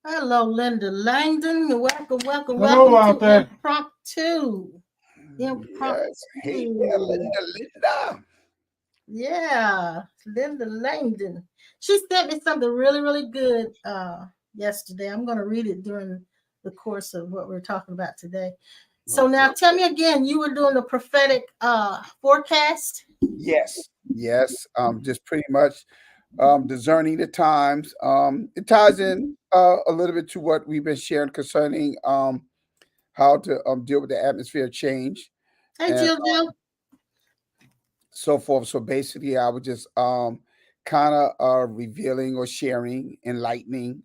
Hello, Linda Langdon. Welcome, welcome, Hello welcome out to there. Impromptu. Yes. Hey there, Impromptu. Linda. Yeah, Linda Langdon. She sent me something really, really good yesterday. I'm going to read it during the course of what we're talking about today. So now Okay. tell me again, you were doing the prophetic forecast? Yes. Yes. Just pretty much discerning the times. It ties in a little bit to what we've been sharing concerning how to deal with the atmosphere change Hey, and Jill Jill. so forth. So basically, I was just kind of revealing or sharing, enlightening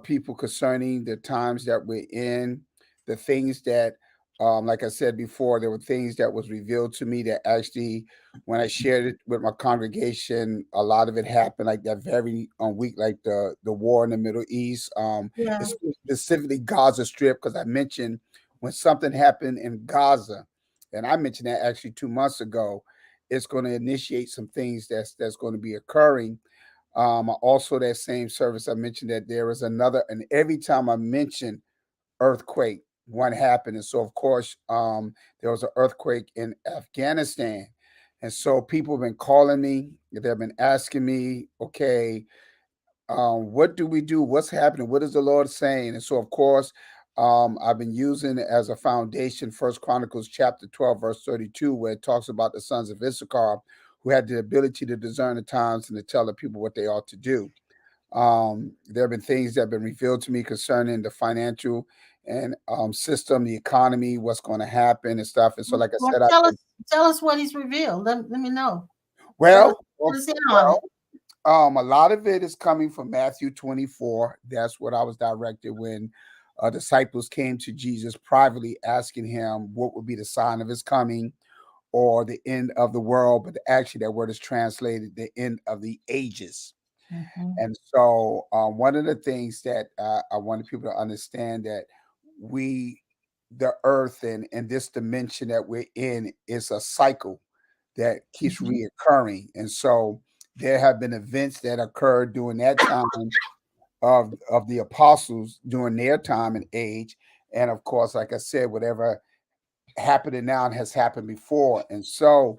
people concerning the times that we're in, the things that, like I said before, there were things that was revealed to me that actually, when I shared it with my congregation, a lot of it happened like that very week, like the war in the Middle East, Yeah. it's specifically Gaza Strip, because I mentioned when something happened in Gaza, and I mentioned that actually 2 months ago, it's going to initiate some things that's going to be occurring. Also, that same service, I mentioned that there is another, and every time I mention earthquake, one happened. And so, of course, there was an earthquake in Afghanistan. And so people have been calling me, they've been asking me, okay, what do we do? What's happening? What is the Lord saying? And so, of course, I've been using it as a foundation, First Chronicles chapter 12, verse 32, where it talks about the sons of Issachar who had the ability to discern the times and to tell the people what they ought to do. There have been things that have been revealed to me concerning the financial and system, the economy, what's going to happen and stuff. And so, like I Well, said, I've been, tell us what he's revealed. Let me know. well, What is in on it? well, a lot of it is coming from Matthew 24. That's what I was directed when disciples came to Jesus privately asking him what would be the sign of his coming or the end of the world. But actually, that word is translated the end of the ages. Mhm. And so, one of the things that I wanted people to understand that we, the earth and this dimension that we're in, is a cycle that keeps Mhm. reoccurring. And so, there have been events that occurred during that time of the apostles during their time and age. And of course, like I said, whatever happening now has happened before. And so,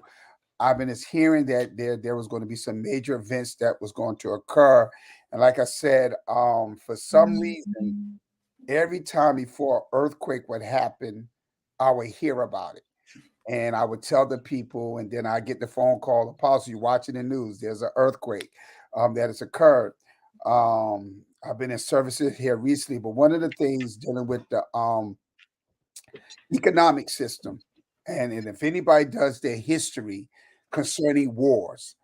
I've been just hearing that there was going to be some major events that was going to occur, and like I said, for some reason, every time before earthquake would happen, I would hear about it, and I would tell the people, and then I get the phone call, Apostle, you watching the news? There's an earthquake that has occurred. I've been in services here recently, but one of the things dealing with the economic system. And if anybody does their history concerning wars,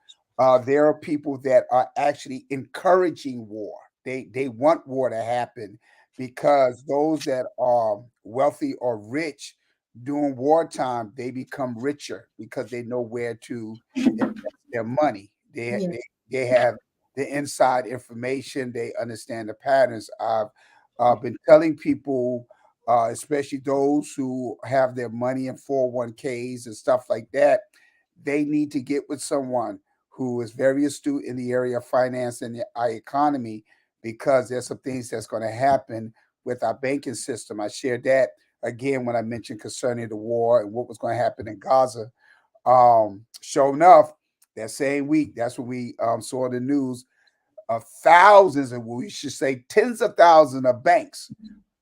there are people that are actually encouraging war. They want war to happen because those that are wealthy or rich during wartime, they become richer because they know where to invest their money. Yeah. They have the inside information. They understand the patterns. I've been telling people, especially those who have their money in 401ks and stuff like that, they need to get with someone who is very astute in the area of finance and our economy, because there's some things that's going to happen with our banking system. I shared that again when I mentioned concerning the war and what was going to happen in Gaza. Sure enough, that same week, that's when we saw the news of thousands, and we should say tens of thousands of banks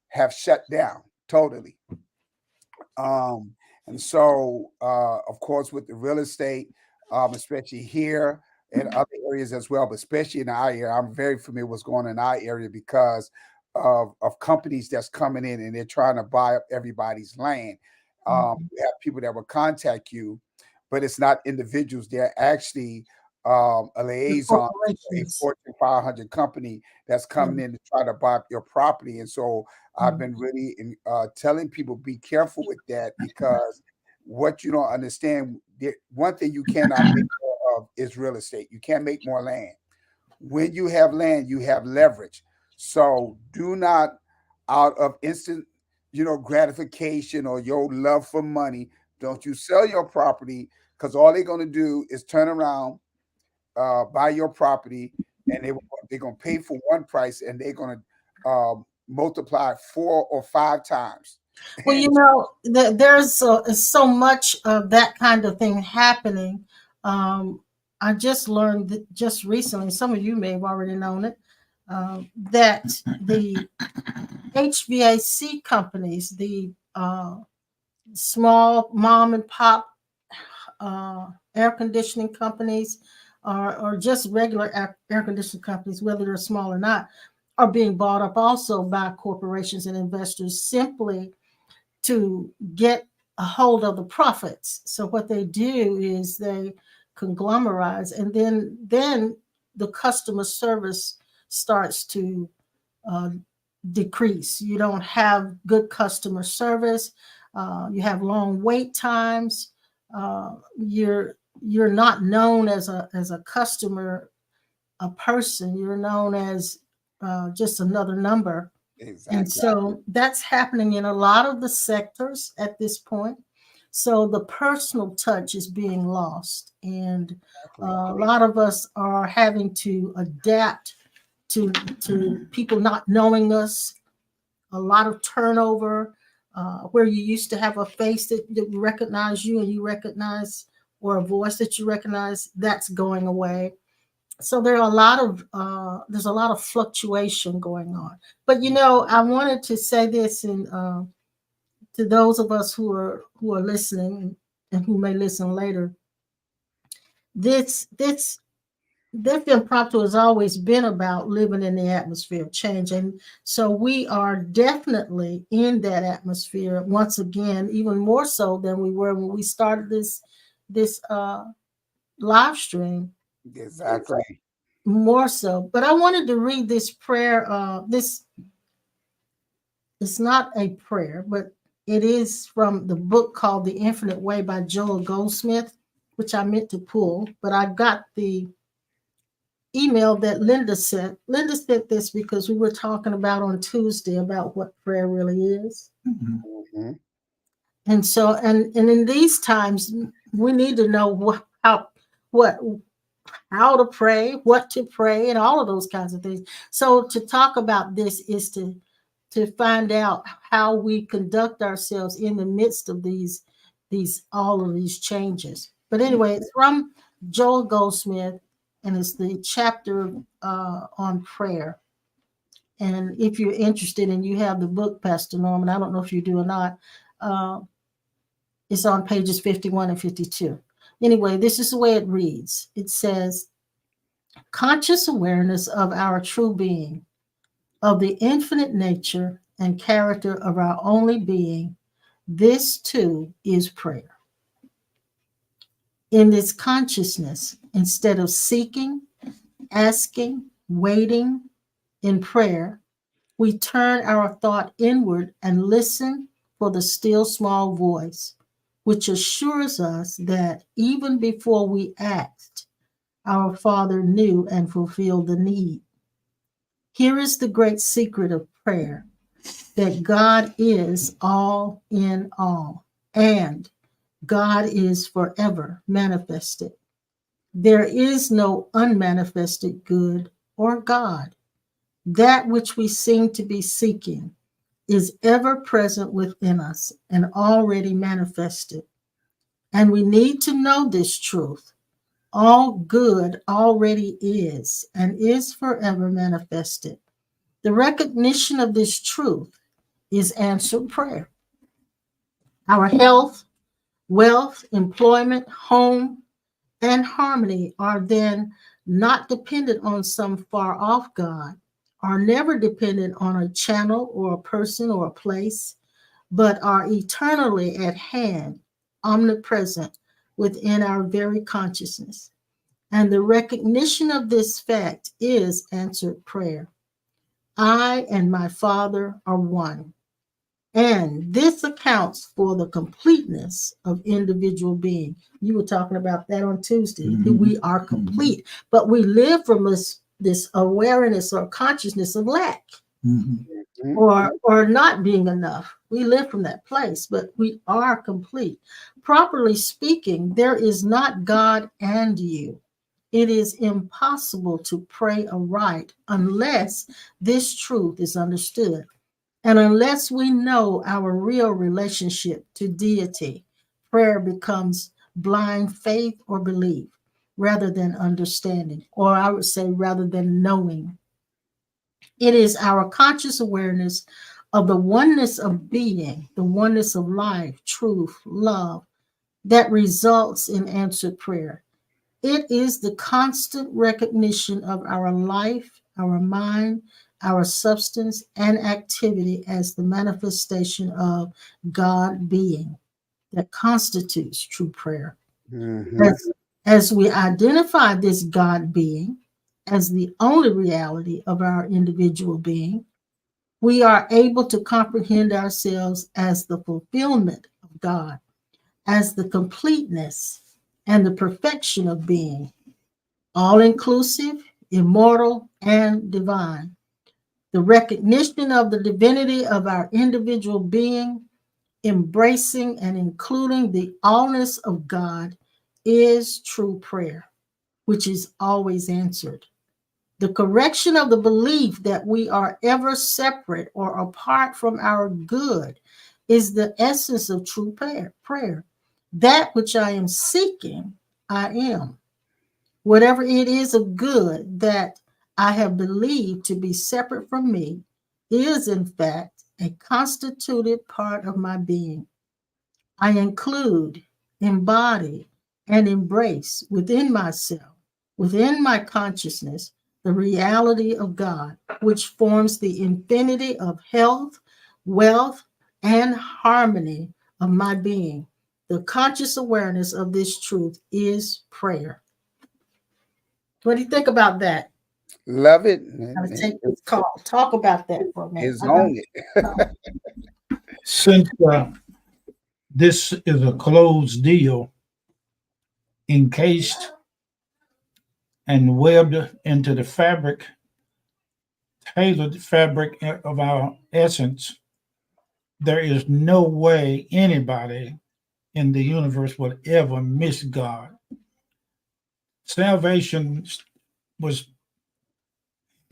have shut down totally. Um, and so, of course, with the real estate, especially here and other areas as well, but especially in our area, I'm very familiar with what's going on in our area because of companies that's coming in and they're trying to buy up everybody's land. Mhm. You have people that will contact you, but it's not individuals. They're actually a The liaison to a corporations. Fortune 500 company that's Yeah. coming in to try to buy up your property. And so I've Mhm. been really telling people be careful with that, because what you don't understand, one thing you cannot make more of is real estate. You can't make more land. When you have land, you have leverage. So do not, out of instant, gratification or your love for money, don't you sell your property, because all they're going to do is turn around, buy your property, and they're going to pay for one price, and they're going to multiplied 4 or 5 times. Well, And there's so much of that kind of thing happening. Um, I just learned that just recently, some of you may have already known it, that the HVAC companies, the small mom and pop air conditioning companies, or just regular air conditioning companies, whether they're small or not, are being bought up also by corporations and investors simply to get a hold of the profits. So what they do is they conglomerize, and then the customer service starts to uh, decrease. You don't have good customer service. You have long wait times. You're not known as a customer, a person. You're known as just another number. And exactly, so that's happening in a lot of the sectors at this point. So the personal touch is being lost. And exactly. a lot of us are having to adapt to people not knowing us, a lot of turnover, where you used to have a face that recognize you and you recognize, or a voice that you recognize, that's going away. So there's a lot of fluctuation going on. But I wanted to say this, and to those of us who are listening and who may listen later, this impromptu has always been about living in the atmosphere of change. And so we are definitely in that atmosphere once again, even more so than we were when we started this live stream, Exactly. more so. But I wanted to read this prayer. This It's not a prayer, but it is from the book called The Infinite Way by Joel Goldsmith, which I meant to pull, but I got the email that Linda sent. Linda sent this because we were talking about on Tuesday about what prayer really is. Hmm. And so, and in these times, we need to know what how to pray, what to pray, and all of those kinds of things. So to talk about this is to find out how we conduct ourselves in the midst of these all of these changes. But anyway, it's from Joel Goldsmith, and it's the chapter on prayer. And if you're interested and you have the book, Pastor Norman, I don't know if you do or not, uh, it's on pages 51 and 52. Anyway, this is the way it reads. It says, conscious awareness of our true being, of the infinite nature and character of our only being, this too is prayer. In this consciousness, instead of seeking, asking, waiting in prayer, we turn our thought inward and listen for the still small voice, which assures us that even before we asked, our Father knew and fulfilled the need. Here is the great secret of prayer, that God is all in all, and God is forever manifested. There is no unmanifested good or God. That which we seem to be seeking is ever present within us and already manifested. And we need to know this truth. All good already is and is forever manifested. The recognition of this truth is answered prayer. Our health, wealth, employment, home, and harmony are then not dependent on some far off God, are never dependent on a channel or a person or a place, but are eternally at hand, omnipresent within our very consciousness. And the recognition of this fact is answered prayer. I and my Father are one. And this accounts for the completeness of individual being. You were talking about that on Tuesday. Mm-hmm. We are complete, but we live from this awareness or consciousness of lack, mm-hmm. or not being enough. We live from that place, but we are complete. Properly speaking, there is not God and you. It is impossible to pray aright unless this truth is understood. And unless we know our real relationship to deity, prayer becomes blind faith or belief rather than understanding, or I would say rather than knowing. It is our conscious awareness of the oneness of being, the oneness of life, truth, love, that results in answered prayer. It is the constant recognition of our life, our mind, our substance, and activity as the manifestation of God being that constitutes true prayer. Hmm. As we identify this God being as the only reality of our individual being, we are able to comprehend ourselves as the fulfillment of God, as the completeness and the perfection of being, all inclusive, immortal, and divine. The recognition of the divinity of our individual being, embracing and including the allness of God, is true prayer, which is always answered. The correction of the belief that we are ever separate or apart from our good is the essence of true prayer. That which I am seeking, I am. Whatever it is of good that I have believed to be separate from me is, in fact, a constituted part of my being. I include, embody, and embrace within myself, within my consciousness, the reality of God, which forms the infinity of health, wealth, and harmony of my being. The conscious awareness of this truth is prayer. What do you think about that? Love it. I'm gonna take this call. Talk about that for a minute. It's on it. Since this is a closed deal, encased and webbed into the fabric, tailored fabric of our essence, there is no way anybody in the universe will ever miss God. Salvation was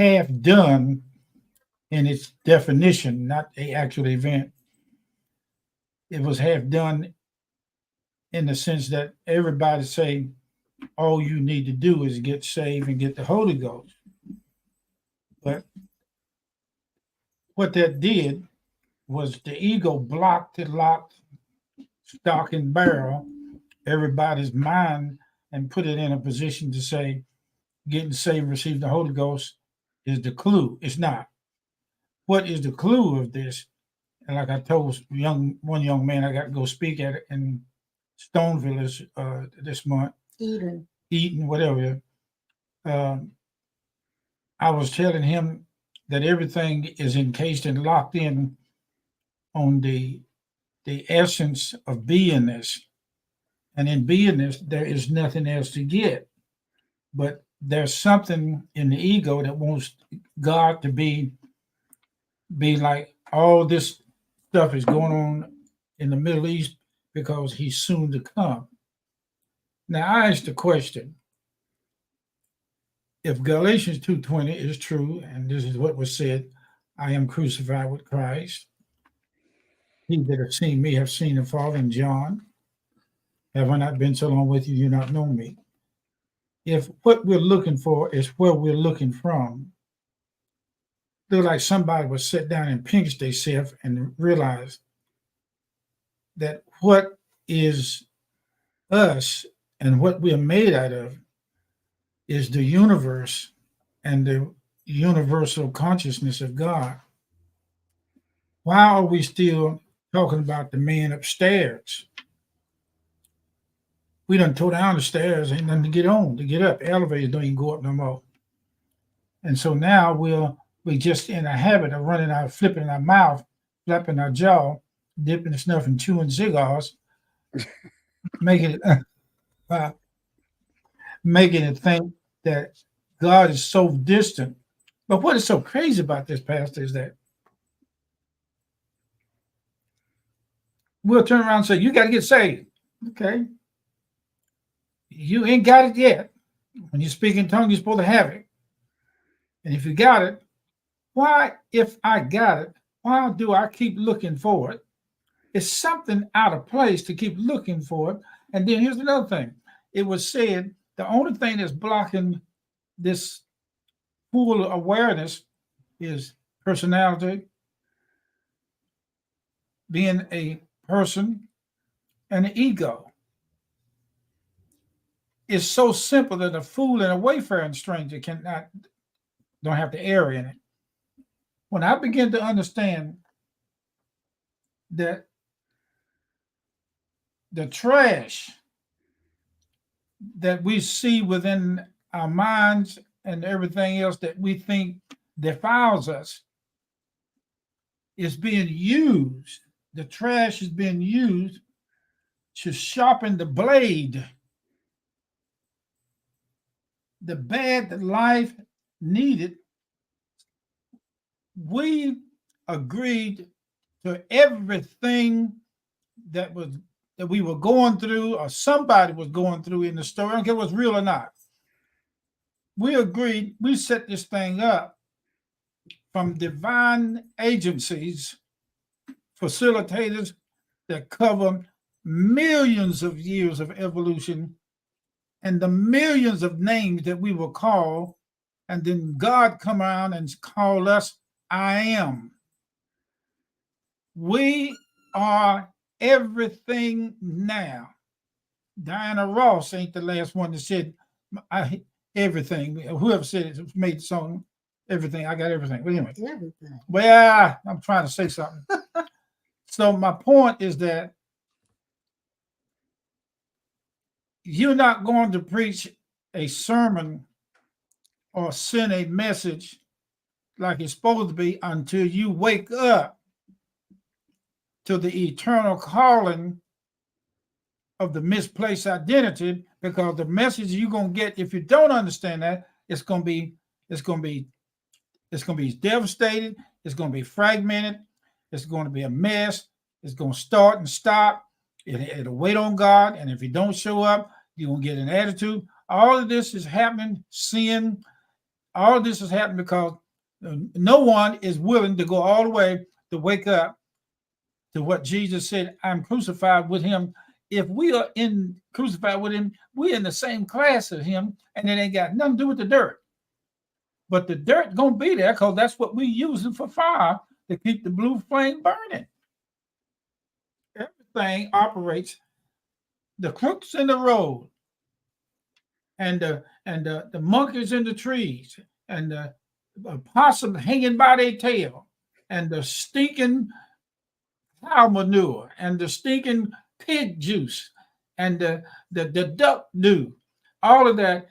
half done in its definition, not the actual event. It was half done in the sense that everybody say all you need to do is get saved and get the Holy Ghost. But what that did was the ego blocked and locked, stock and barrel everybody's mind and put it in a position to say getting saved, receive the Holy Ghost is the clue. It's not. What is the clue of this? And like I told one young man, I got to go speak at it in Stoneville this month. Eden, whatever. Uh, I was telling him that everything is encased and locked in on the essence of beingness. And in beingness, there is nothing else to get. But there's something in the ego that wants God to be like all this stuff is going on in the Middle East because he's soon to come. Now I ask the question, if Galatians 2:20 is true, and this is what was said, I am crucified with Christ. He that have seen me have seen the Father. In John, have I not been so long with you, you not know me? If what we're looking for is where we're looking from, look like somebody would sit down and pinch themselves and realize that what is us and what we're made out of is the universe and the universal consciousness of God. Why are we still talking about the man upstairs? We done tore down the stairs, ain't nothing to get on, to get up. Elevators don't even go up no more. And so now we just in a habit of running out, flipping our mouth, flapping our jaw, dipping the snuff and chewing cigars, making it making it think that God is so distant. But what is so crazy about this, Pastor, is that we'll turn around and say, you got to get saved. Okay. You ain't got it yet. When you speak in tongues, you're supposed to have it. And if you got it, why, if I got it, why do I keep looking for it? It's something out of place to keep looking for it. And then here's another thing. It was said the only thing that's blocking this full awareness is personality, being a person, and the ego. It's so simple that a fool and a wayfaring stranger don't have to err in it. When I begin to understand that the trash that we see within our minds and everything else that we think defiles us is being used, the trash is being used to sharpen the blade. The bad that life needed, we agreed to everything that was that we were going through or somebody was going through in the story. I don't care if it was real or not. We agreed, we set this thing up from divine agencies, facilitators that cover millions of years of evolution and the millions of names that we will call, and then God come around and call us I am. We are everything now. Diana Ross ain't the last one that said everything. Whoever said it made the song everything. I got everything. But anyway, Everything. well, I'm trying to say something. So my point is that you're not going to preach a sermon or send a message like it's supposed to be until you wake up to the eternal calling of the misplaced identity, because the message you're going to get, if you don't understand that, it's going to be devastated, it's going to be fragmented, it's going to be a mess, it's going to start and stop, it'll wait on God, and if you don't show up, you're going to get an attitude. All of this is happening, sin, all of this is happening because no one is willing to go all the way to wake up to what Jesus said, I'm crucified with him. If we are crucified with him, we're in the same class as him, and it ain't got nothing to do with the dirt. But the dirt gonna be there because that's what we using for fire to keep the blue flame burning. Everything operates. The crooks in the road, and the monkeys in the trees, and the possum hanging by their tail, and the stinking cow manure, and the stinking pig juice, and the duck dew. All of that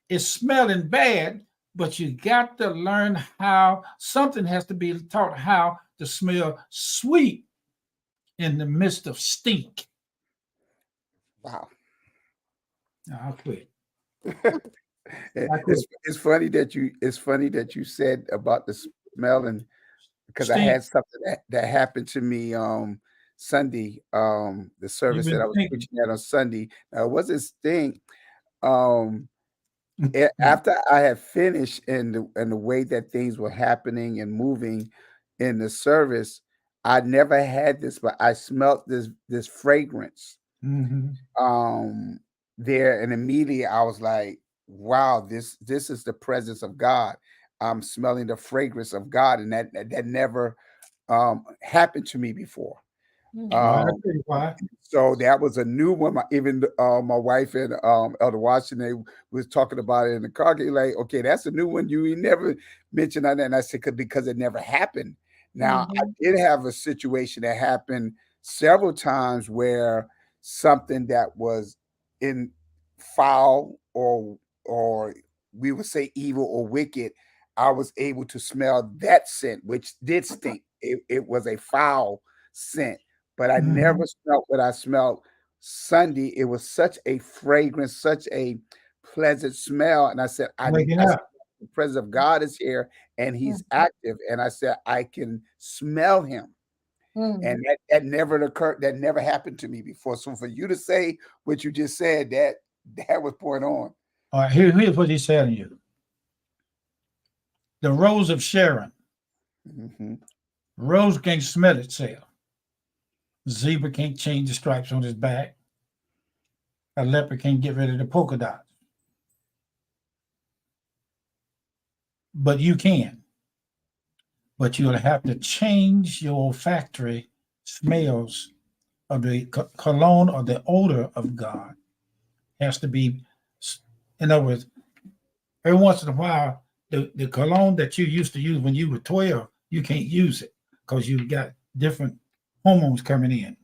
is smelling bad, but you got to learn how something has to be taught how to smell sweet in the midst of stink. Wow. I'll quit. It's funny that you said about the smelling, because I Stink. had something that happened to me Sunday, the You've service that been I was thinking. preaching at on Sunday. Now, it wasn't stink. Um After I had finished, and the way that things were happening and moving in the service, I never had this, but I smelt this fragrance Mhm. um there, and immediately I was like, wow, this is the presence of God. I'm smelling the fragrance of God, and that never happened to me before. All right, I'll um tell you why. so that was a new one. Even my wife and Elder Washington was talking about it in the car. Like, okay, that's a new one. You never mentioned that, and I said, because it never happened. Now, I Mm-hmm. did have a situation that happened several times where something that was in foul, or we would say evil or wicked, I was able to smell that scent, which did stink. It was a foul scent, but I never Mhm. smelt what I smelled Sunday. It was such a fragrance, such a pleasant smell. And I said, Waking I said, up. the presence of God is here and he's active. And I said, I can smell him. Mm-hmm. And that never occurred, that never happened to me before. So for you to say what you just said, that was point on. All right, here's what he's telling you. The rose of Sharon. Mm-hmm. Rose can't smell itself. Zebra can't change the stripes on his back. A leopard can't get rid of the polka dots. But you can. But you'll have to change your olfactory smells of the cologne or the odor of God. Has to be, in other words, every once in a while, the cologne that you used to use when you were 12, you can't use it because you've got different hormones coming in.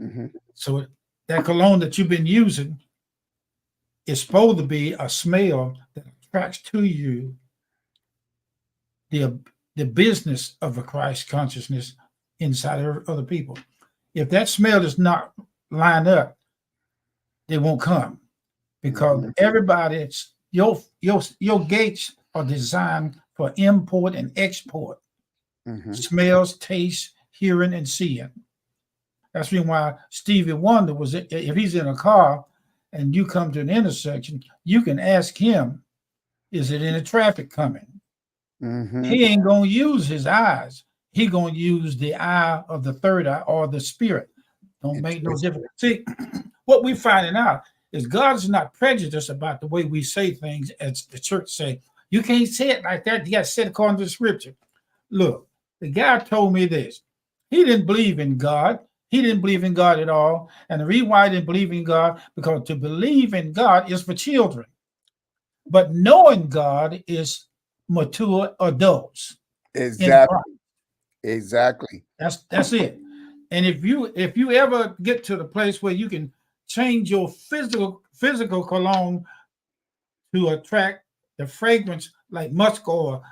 Mm-hmm. So that cologne that you've been using is supposed to be a smell that attracts to you the business of a Christ consciousness inside of other people. If that smell does not line up, they won't come because everybody's your gates are designed for import and export. Smells, taste, hearing, and seeing. That's the reason why Stevie Wonder was, if he's in a car and you come to an intersection, you can ask him, is it any traffic coming? He ain't going to use his eyes. He going to use the eye of the third eye or the spirit. Don't make no difference. See, what we're finding out is God's not prejudiced about the way we say things, as the church say. You can't say it like that. You got to say it according to the scripture. Look, the guy told me this. He didn't believe in God. He didn't believe in God at all. And the reason why he didn't believe in God, because to believe in God is for children. But knowing God is mature adults. Exactly. Exactly. That's it. And if you ever get to the place where you can change your physical cologne to attract the fragrance like musk or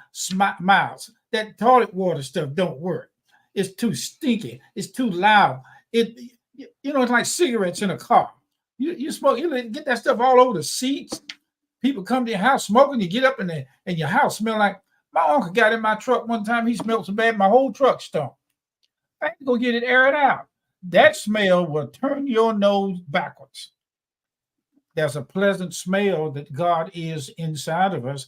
miles, that toilet water stuff don't work. It's too stinky. It's too loud. It's like cigarettes in a car. You smoke, you get that stuff all over the seats. People come to your house smoking. You get up and your house smell like, my uncle got in my truck one time. He smelled so bad, my whole truck stunk. I had to go get it aired out. That smell will turn your nose backwards. There's a pleasant smell that God is inside of us,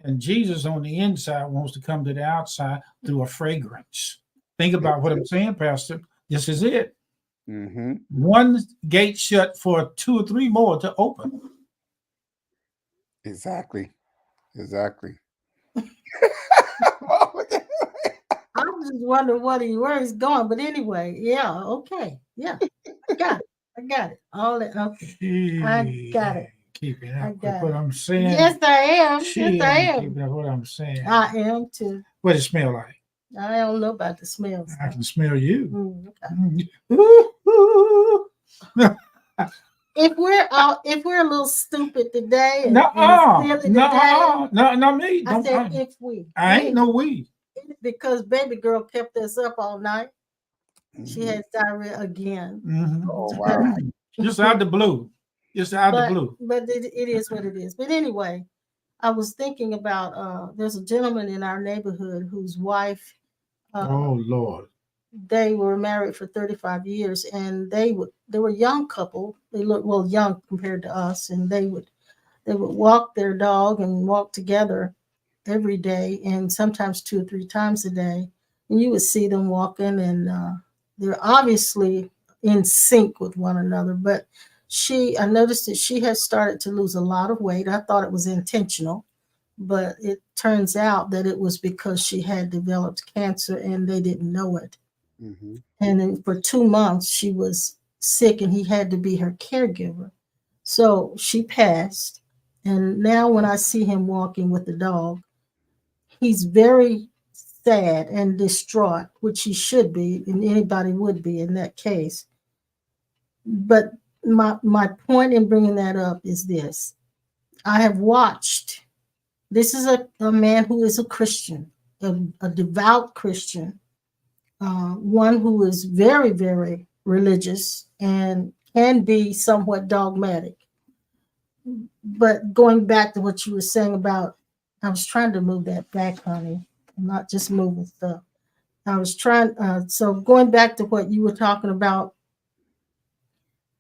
and Jesus on the inside wants to come to the outside through a fragrance. Think about what I'm saying, Pastor. This is it. One gate shut for 2 or 3 more to open. Exactly. I'm just wondering where he's going. But anyway, yeah, okay. Yeah, I got it. All that. Okay. I got it. Keeping up with what I'm saying. Yes, I am. Yes, I am. Keeping up with what I'm saying. I am too. What does it smell like? I don't know about the smells. I can smell you. Okay. If we're a little stupid today, not me. I said if we. I ain't no we. Because baby girl kept us up all night. She had diarrhea again. Oh wow! Just out the blue. But it is what it is. But anyway, I was thinking about there's a gentleman in our neighborhood whose wife. Oh Lord. They were married for 35 years, and they were a young couple. They looked young compared to us, and they would walk their dog and walk together every day, and sometimes 2 or 3 times a day. And you would see them walking, and they're obviously in sync with one another. But I noticed that she had started to lose a lot of weight. I thought it was intentional, but it turns out that it was because she had developed cancer and they didn't know it. And then for 2 months, she was sick and he had to be her caregiver. So she passed. And now when I see him walking with the dog, he's very sad and distraught, which he should be, and anybody would be in that case. But my point in bringing that up is this. I have watched, this is a man who is a Christian, a devout Christian, one who is very, very religious and can be somewhat dogmatic. But going back to what you were saying about, I was trying to move that back, honey. I'm not just moving stuff. I was trying, so going back to what you were talking about,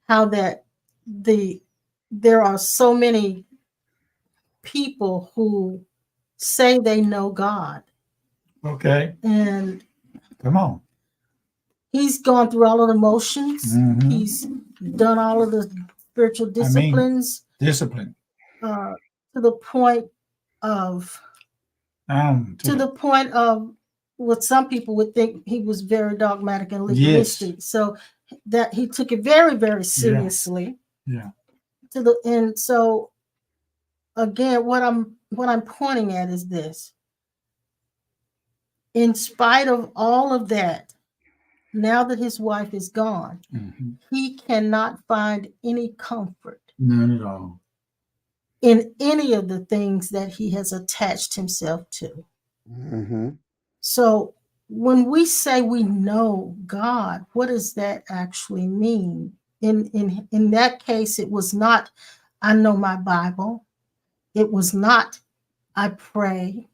how that there are so many people who say they know God. Okay. And Come on. he's gone through all of the motions. Mhm. He's done all of the spiritual disciplines Discipline. to the point of to the point of what some people would think he was very dogmatic and legalistic. Yes. So that he took it very, very seriously. Yeah. And so again, what I'm pointing at is this. In spite of all of that, now that his wife is gone, Mhm. he cannot find any comfort None at all. in any of the things that he has attached himself to. Mm-hmm. So when we say we know God, what does that actually mean? In that case, it was not, I know my Bible. It was not, I pray.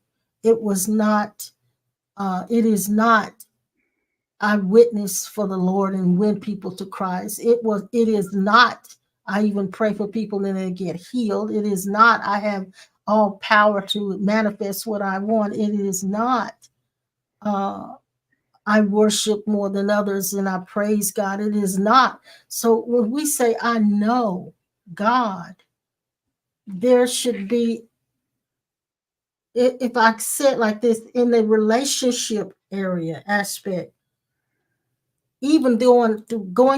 It was not, it is not, I witness for the Lord and win people to Christ. It is not, I even pray for people and they get healed. It is not, I have all power to manifest what I want. It is not, I worship more than others and I praise God. It is not. So when we say, I know God, there should be, if I said like this, in the relationship area aspect, even going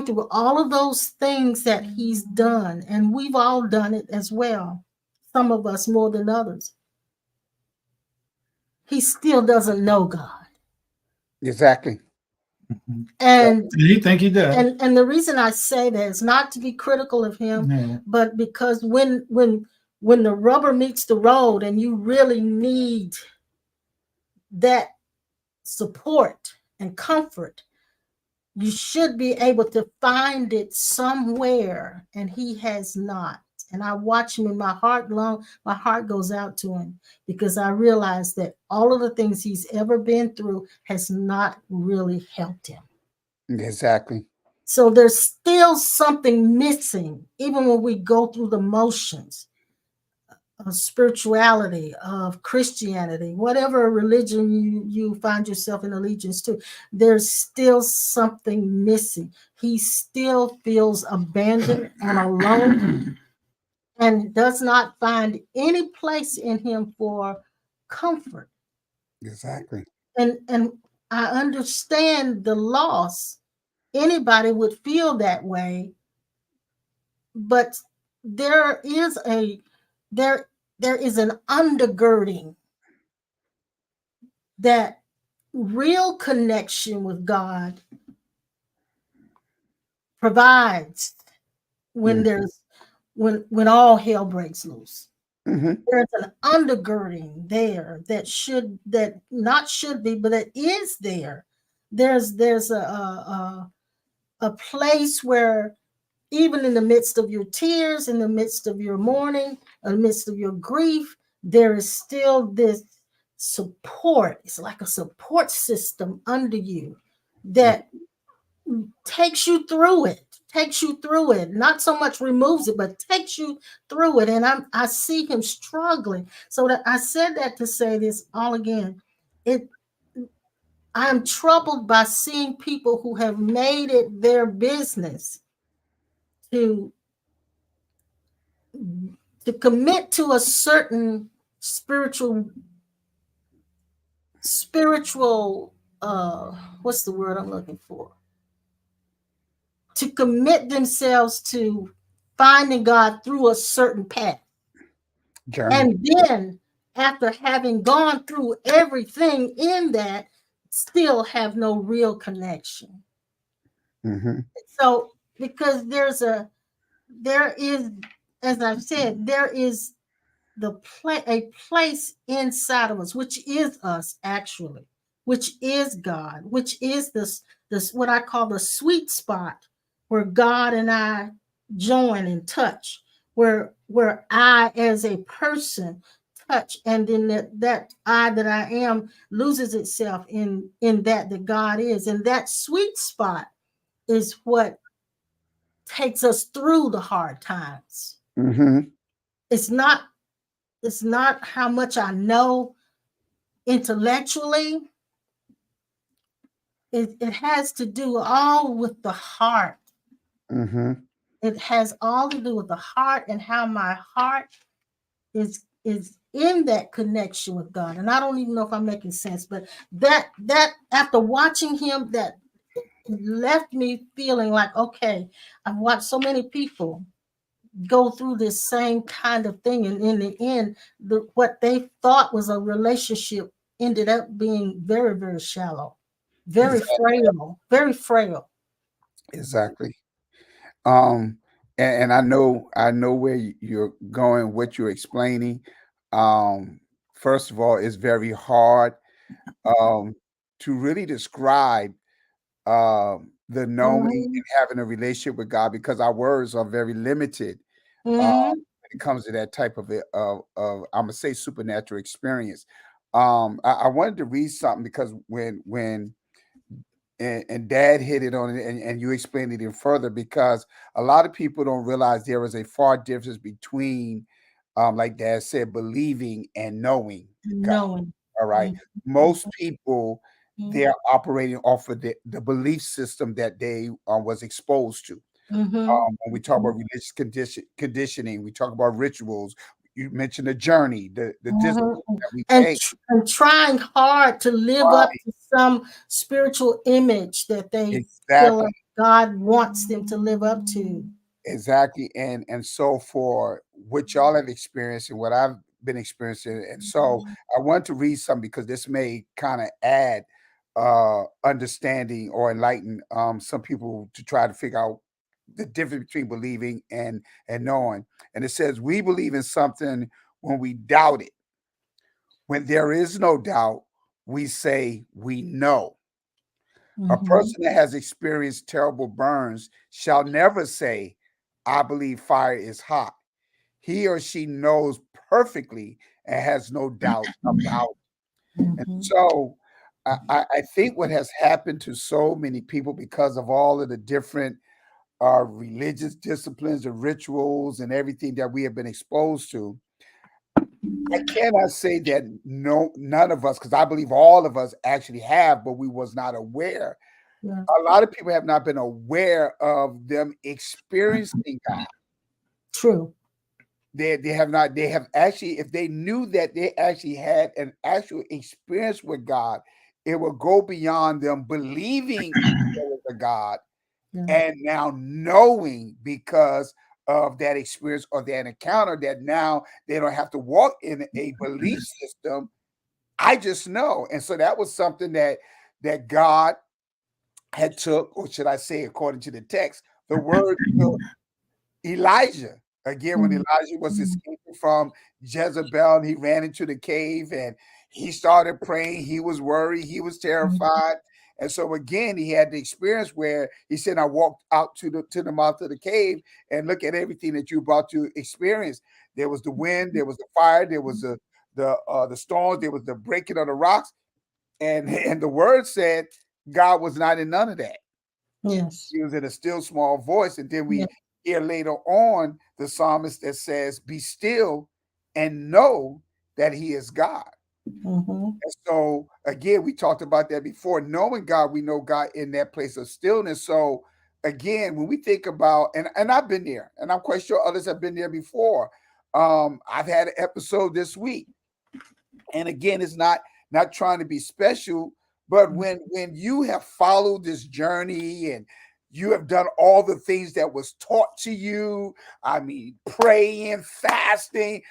through all of those things that he's done, and we've all done it as well, some of us more than others, he still doesn't know God. Exactly. Mhm. And You think he does? and the reason I say that is not to be critical of him, No. but because when the rubber meets the road and you really need that support and comfort, you should be able to find it somewhere, and he has not. And I watch him, and my heart goes out to him, because I realize that all of the things he's ever been through has not really helped him. Exactly. So there's still something missing, even when we go through the motions of spirituality, of Christianity, whatever religion you find yourself in allegiance to, there's still something missing. He still feels abandoned and alone and does not find any place in him for comfort. Exactly. And I understand the loss. Anybody would feel that way, but there is a there there is an undergirding that real connection with God provides when Mhm. there's when all hell breaks loose. Mm-hmm. There's an undergirding there that not should be, but that is there. There's a place where even in the midst of your tears, in the midst of your mourning, in the midst of your grief, there is still this support. It's like a support system under you that takes you through it, not so much removes it, but takes you through it. And I see him struggling. So that I said that to say this all again. I'm troubled by seeing people who have made it their business to commit to a certain spiritual what's the word I'm looking for, to commit themselves to finding God through a certain path, Journey. and then after having gone through everything in that, still have no real connection. Mm-hmm. So because there is, as I've said, there is a place inside of us, which is us actually, which is God, which is this what I call the sweet spot, where God and I join and touch, where I as a person touch, and then that I that I am loses itself in that God is, and that sweet spot is what takes us through the hard times. Mm-hmm. It's not it's not how much I know intellectually. It has to do all with the heart. Mm-hmm. It has all to do with the heart and how my heart is in that connection with God. And I don't even know if I'm making sense, but that after watching him, that left me feeling like, okay, I've watched so many people go through this same kind of thing, and in the end, what they thought was a relationship ended up being very, very shallow, very frail, very frail. Exactly. Um, and I know where you're going, what you're explaining. Um, First of all, it's very hard um to really describe the knowing Mm-hmm. and having a relationship with God because our words are very limited Mm-hmm. when it comes to that type of I'm gonna say supernatural experience. I wanted to read something because when and Dad hit it on it, and you explained it even further because a lot of people don't realize there is a far difference between, like Dad said, believing and knowing God. Knowing. All right, most people Mm-hmm. they're operating off of the belief system that they was exposed to. Mm-hmm. When we talk about religious conditioning, we talk about rituals. You mentioned the journey, the discipline Mm-hmm. that we And, take. and trying hard to live up Right. to some spiritual image that they feel Exactly. like God wants them to live up to. Exactly. And so for what y'all have experienced and what I've been experiencing, and so I want to read something because this may kind of add understanding or enlighten some people to try to figure out the difference between believing and knowing. And it says we believe in something when we doubt it. When there is no doubt, we say we know. A Mm-hmm. person that has experienced terrible burns shall never say, I believe fire is hot. He or she knows perfectly and has no doubt about it. And Mm-hmm. so I think what has happened to so many people because of all of the different religious disciplines and rituals and everything that we have been exposed to, I cannot say that none of us, because I believe all of us actually have, but we was not aware. Yeah. A lot of people have not been aware of them experiencing God. True. They have not. They have actually, if they knew that they actually had an actual experience with God, it would go beyond them believing there was a God Yeah. and now knowing because of that experience or that encounter that now they don't have to walk in a belief system. I just know, and so that was something that God had took, or should I say, according to the text, the word took Elijah. Again, when Mm-hmm. Elijah was escaping from Jezebel and he ran into the cave and he started praying, he was worried, he was terrified. And so again, he had the experience where he said, I walked out to the mouth of the cave and look at everything that you're about to experience. There was the wind, there was the fire, there was the storms, there was the breaking of the rocks. And the word said God was not in none of that. Yes. He was in a still small voice. And then Yeah. we hear later on the psalmist that says, be still and know that he is God. Mm-hmm. And so again, we talked about that before. Knowing God, we know God in that place of stillness. So again, when we think about and I've been there, and I'm quite sure others have been there before. I've had an episode this week, and again, it's not trying to be special, but when you have followed this journey and you have done all the things that was taught to you, I mean, praying, fasting,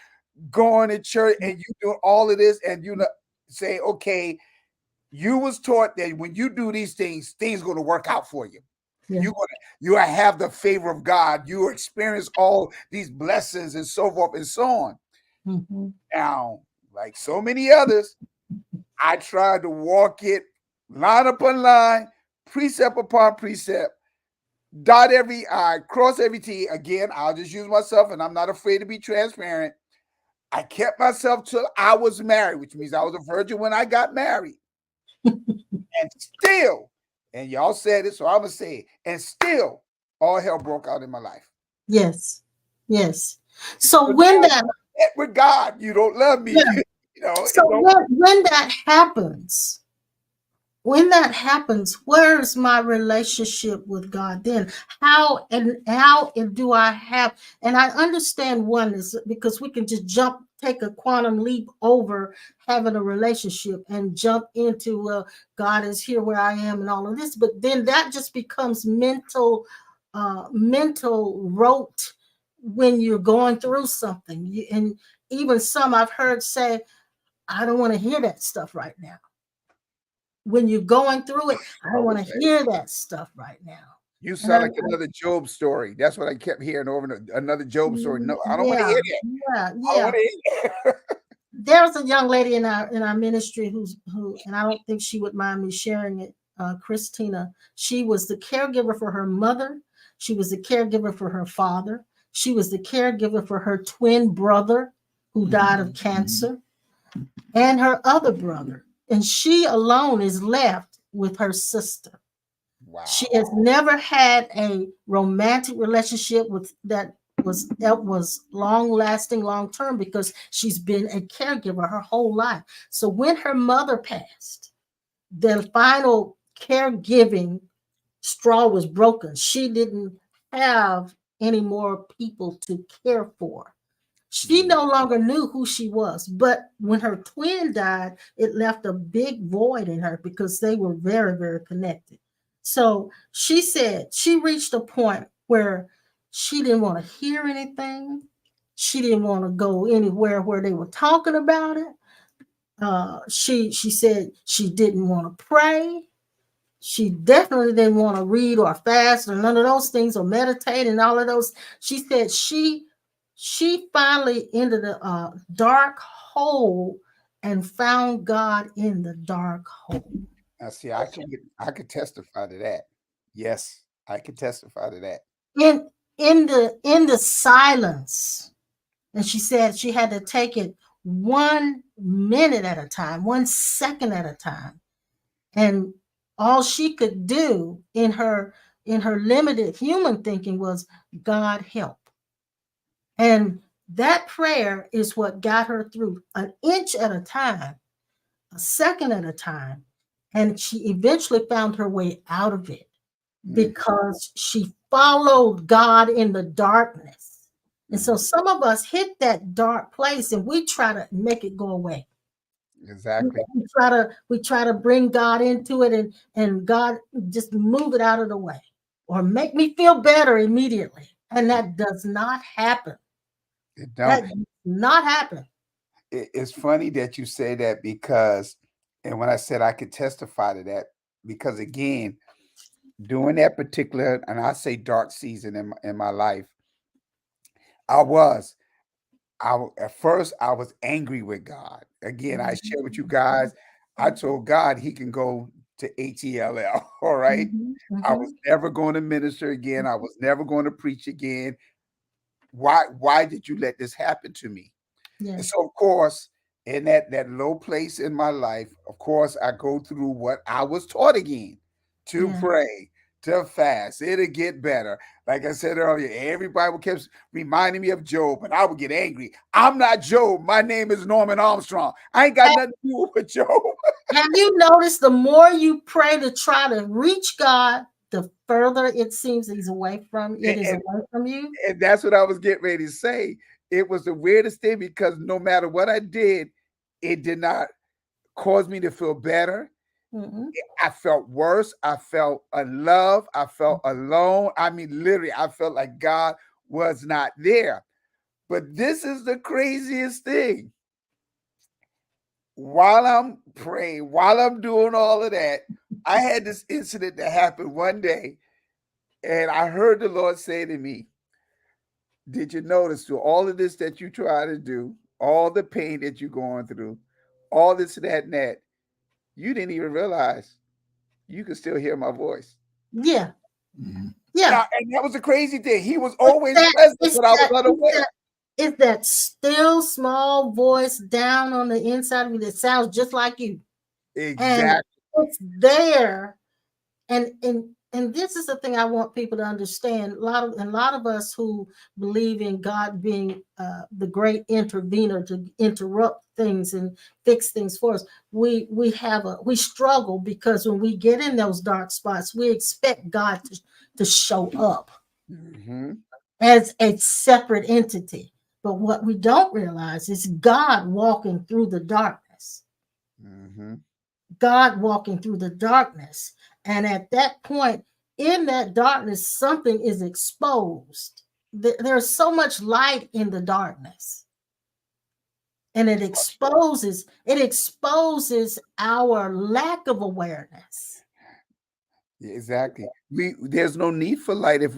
going to church, and you doing all of this, and you say, okay, you was taught that when you do these things going to work out for you. Yeah. You have the favor of God. You experience all these blessings and so forth and so on. Mm-hmm. Now, like so many others, I tried to walk it line upon line, precept upon precept, dot every I, cross every T. Again, I'll just use myself, and I'm not afraid to be transparent. I kept myself till I was married, which means I was a virgin when I got married. And still, and y'all said it, so I'm going to say it, and still, all hell broke out in my life. Yes. Yes. So So when now, that upset with God. You don't love me. Yeah. You know, So when that happens, where's my relationship with God then? How do I have? And I understand oneness because we can just take a quantum leap over having a relationship and jump into God is here where I am and all of this. But then that just becomes mental rote when you're going through something. And even some I've heard say, I don't want to hear that stuff right now. When you're going through it, I don't want to hear that stuff right now. you And sound like another Job story. That's what I kept hearing over and over. Another Job story. No, I don't want to yeah, hear that. I don't yeah. want to hear that. There was a young lady in our ministry who, and I don't think she would mind me sharing it. Christina. She was the caregiver for her mother. She was the caregiver for her father. She was the caregiver for her twin brother who died of cancer, and her other brother. And she alone is left with her sister. Wow. She has never had a romantic relationship with that was long lasting, long term, because she's been a caregiver her whole life. So when her mother passed, the final caregiving straw was broken. She didn't have any more people to care for. She no longer knew who she was. But when her twin died, it left a big void in her because they were very, very connected. So she said she reached a point where she didn't want to hear anything. She didn't want to go anywhere where they were talking about it. She said she didn't want to pray. She definitely didn't want to read or fast or none of those things or meditate and all of those. She said she finally entered a dark hole and found God in the dark hole. Now, see, I could testify to that. Yes, I could testify to that. In the silence. And she said she had to take it 1 minute at a time, 1 second at a time. And all she could do in her limited human thinking was, God help. And that prayer is what got her through an inch at a time, a second at a time. And she eventually found her way out of it because she followed God in the darkness. And so some of us hit that dark place and we try to make it go away. Exactly. We try to bring God into it and God just move it out of the way or make me feel better immediately. And that does not happen. It That don't. does not happen. It's funny that you say that because, and when I said I could testify to that, because again, during that particular, and I say dark season in my life, at first I was angry with God. Again, I share with you guys, I told God he can go to HELL. All right. I was never going to minister again. I was never going to preach again. Why did you let this happen to me? Yeah. And so, of course, in that low place in my life, of course, I go through what I was taught again to pray, to fast. It'll get better. Like I said earlier, everybody kept reminding me of Job, and I would get angry. I'm not Job. My name is Norman Armstrong. I ain't got nothing to do with Job. Have you noticed the more you pray to try to reach God, the further it seems he's away from you? And that's what I was getting ready to say. It was the weirdest thing because no matter what I did, it did not cause me to feel better. I felt worse. I felt unloved. I felt alone. I mean, literally, I felt like God was not there. But this is the craziest thing. While I'm praying, while I'm doing all of that, I had this incident that happened one day, and I heard the Lord say to me, did you notice through all of this that you try to do, all the pain that you're going through, all this, that, and that, you didn't even realize you could still hear my voice. Yeah. Yeah. Now, and that was the crazy thing. He was always present, but I was unaware. It's that still small voice down on the inside of me that sounds just like you. Exactly. And it's there. And and this is the thing I want people to understand. A lot of us who believe in God being the great intervener to interrupt things and fix things for us, we struggle because when we get in those dark spots, we expect God to show up Mm-hmm. as a separate entity. But what we don't realize is God walking through the darkness. Mm-hmm. God walking through the darkness. And at that point, in that darkness, something is exposed. There's so much light in the darkness. And it exposes our lack of awareness. Yeah, exactly. There's no need for light if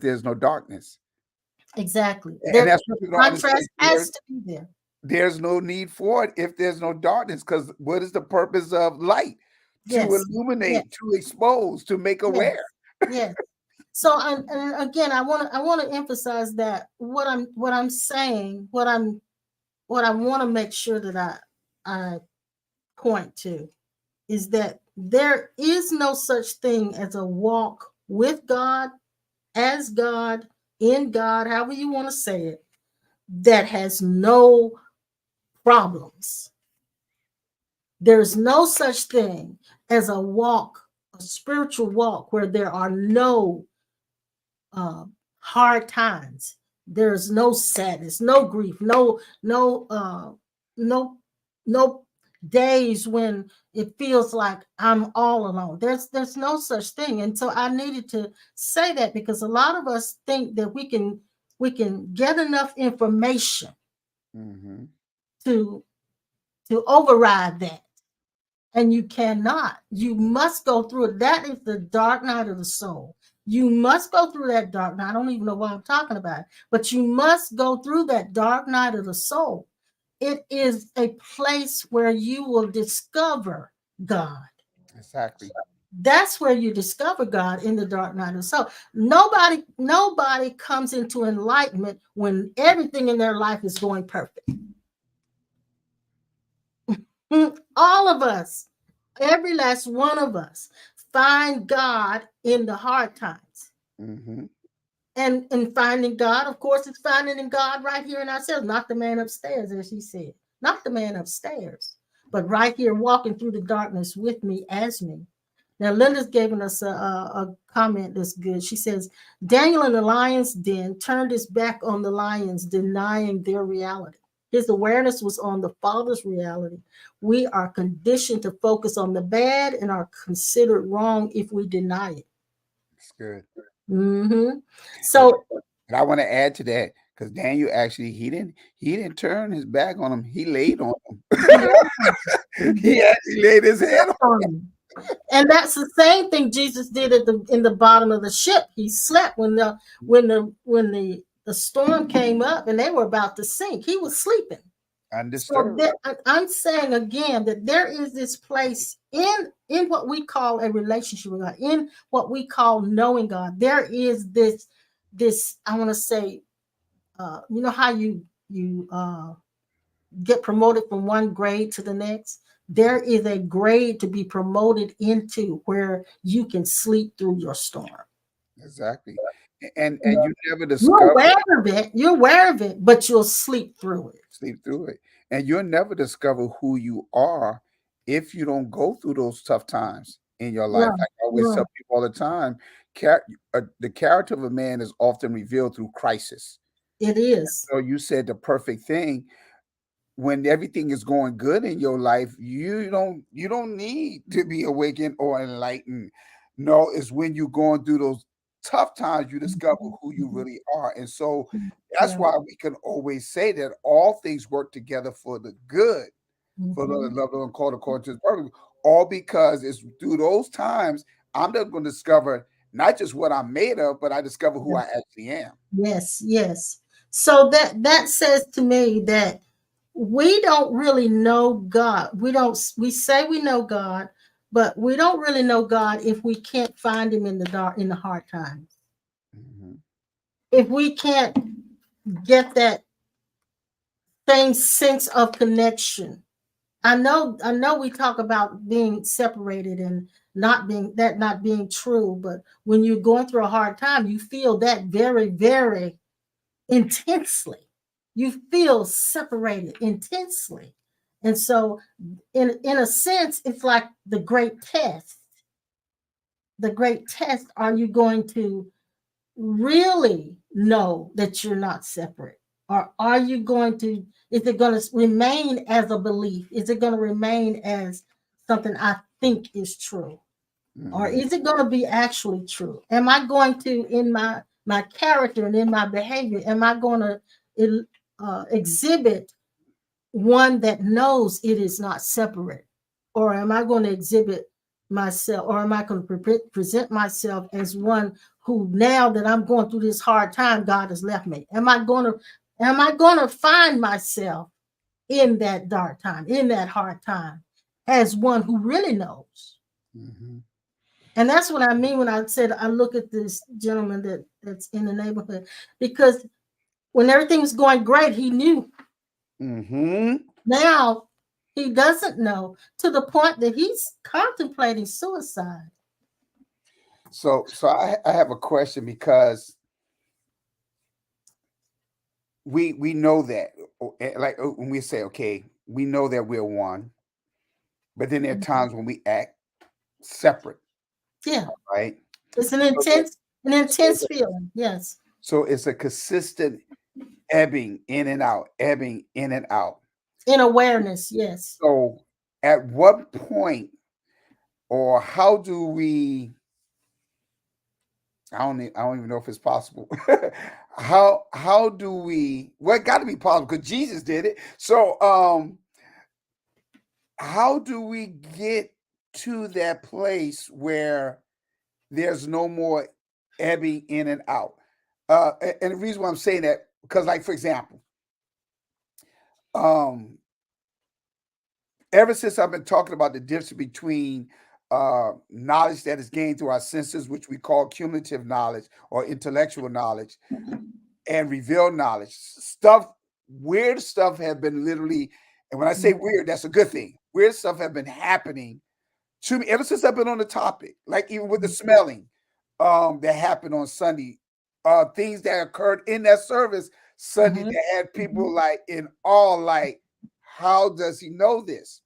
there's no darkness. Exactly. And The that's what people don't understand. contrast has to be there. There's no need for it if there's no darkness, because what is the purpose of light? To Yes. Yes. illuminate, to expose, to make Yes. aware. Yes. So and again, I want to emphasize that what I'm saying, what I want to make sure that I point to is that there is no such thing as a walk with God, as God, in God, however you want to say it, that has no problems. There's no such thing as a walk, a spiritual walk, where there are no hard times. There's no sadness, no grief, no days when it feels like I'm all alone. There's no such thing. And so I needed to say that because a lot of us think that we can get enough information Mm-hmm. to override that. And you cannot. You must go through it. That is the dark night of the soul. You must go through that dark night. I don't even know why I'm talking about it, but you must go through that dark night of the soul. It is a place where you will discover God. Exactly. That's where you discover God, in the dark night of the soul. Nobody comes into enlightenment when everything in their life is going perfect. All of us, every last one of us, find God in the hard times. Mm-hmm. And finding God, of course, it's finding in God right here in ourselves, not the man upstairs, as he said, not the man upstairs, but right here walking through the darkness with me as me. Now, Linda's given us a comment that's good. She says, Daniel in the lion's den turned his back on the lions, denying their reality. His awareness was on the Father's reality. We are conditioned to focus on the bad and are considered wrong if we deny it. It's good. Mm-hmm. So, And I want to add to that, because Daniel actually he didn't turn his back on him. He laid on him. He actually laid his head on him. And that's the same thing Jesus did in the bottom of the ship. He slept when the storm came up and they were about to sink. He was sleeping. So Undisturbed. I'm saying again that there is this place in what we call a relationship with God, in what we call knowing God. There is this I want to say, you know how you get promoted from one grade to the next. There is a grade to be promoted into where you can sleep through your storm. Exactly. And you never You're discover aware of it. You're aware of it, but you'll sleep through it. sleep through it. And you'll never discover who you are if you don't go through those tough times in your life. No, Like I always no, tell people all the time, the character of a man is often revealed through crisis. it is. So you said the perfect thing. When everything is going good in your life, you don't need to be awakened or enlightened. No, it's when you're going through those tough times you discover who you really are. And so that's Yeah. why we can always say that all things work together for the good, for the Mhm. love and called according to his purpose. All because it's through those times I'm not going to discover not just what I'm made of, but I discover who I actually am. Yes, yes. So that says to me that we don't really know God. We say we know God, but we don't really know God if we can't find him in the dark, in the hard times. Mhm. If we can't get that same sense of connection I know we talk about being separated and not being true, but when you're going through a hard time, you feel that very, very intensely. You feel separated intensely. And so in a sense, it's like the great test. The great test, are you going to really know that you're not separate? Or are you going to, is it going to remain as a belief? Is it going to remain as something I think is true? Or is it going to be actually true? Am I going to, in my character and in my behavior, am I going to exhibit one that knows it is not separate? Or am I going to exhibit myself, or am I going to present myself as one who, now that I'm going through this hard time, God has left me? Am I going to find myself in that dark time, in that hard time, as one who really knows? Mm-hmm. And that's what I mean when I said I look at this gentleman that's in the neighborhood, because when everything was going great, he knew. Mm-hmm. Now he doesn't know, to the point that he's contemplating suicide. So I have a question, because we know that, like when we say, okay, we know that we're one, but then there are times when we act separate, Yeah, right? it's an So intense feeling. Yes, so it's a consistent ebbing in and out, ebbing in and out. in awareness. Yes. So at what point, or how do we, I don't even know if it's possible. How do we, well, it got to be possible because Jesus did it. So how do we get to that place where there's no more ebbing in and out? And the reason why I'm saying that, because, like, for example, um ever since I've been talking about the difference between knowledge that is gained through our senses, which we call cumulative knowledge or intellectual knowledge, and revealed knowledge, weird stuff have been literally, and when I say weird, that's a good thing. Weird stuff have been happening to me ever since I've been on the topic, like even with the smelling that happened on Sunday, things that occurred in that service Sunday Mhm. that had people like in awe, like, how does he know this?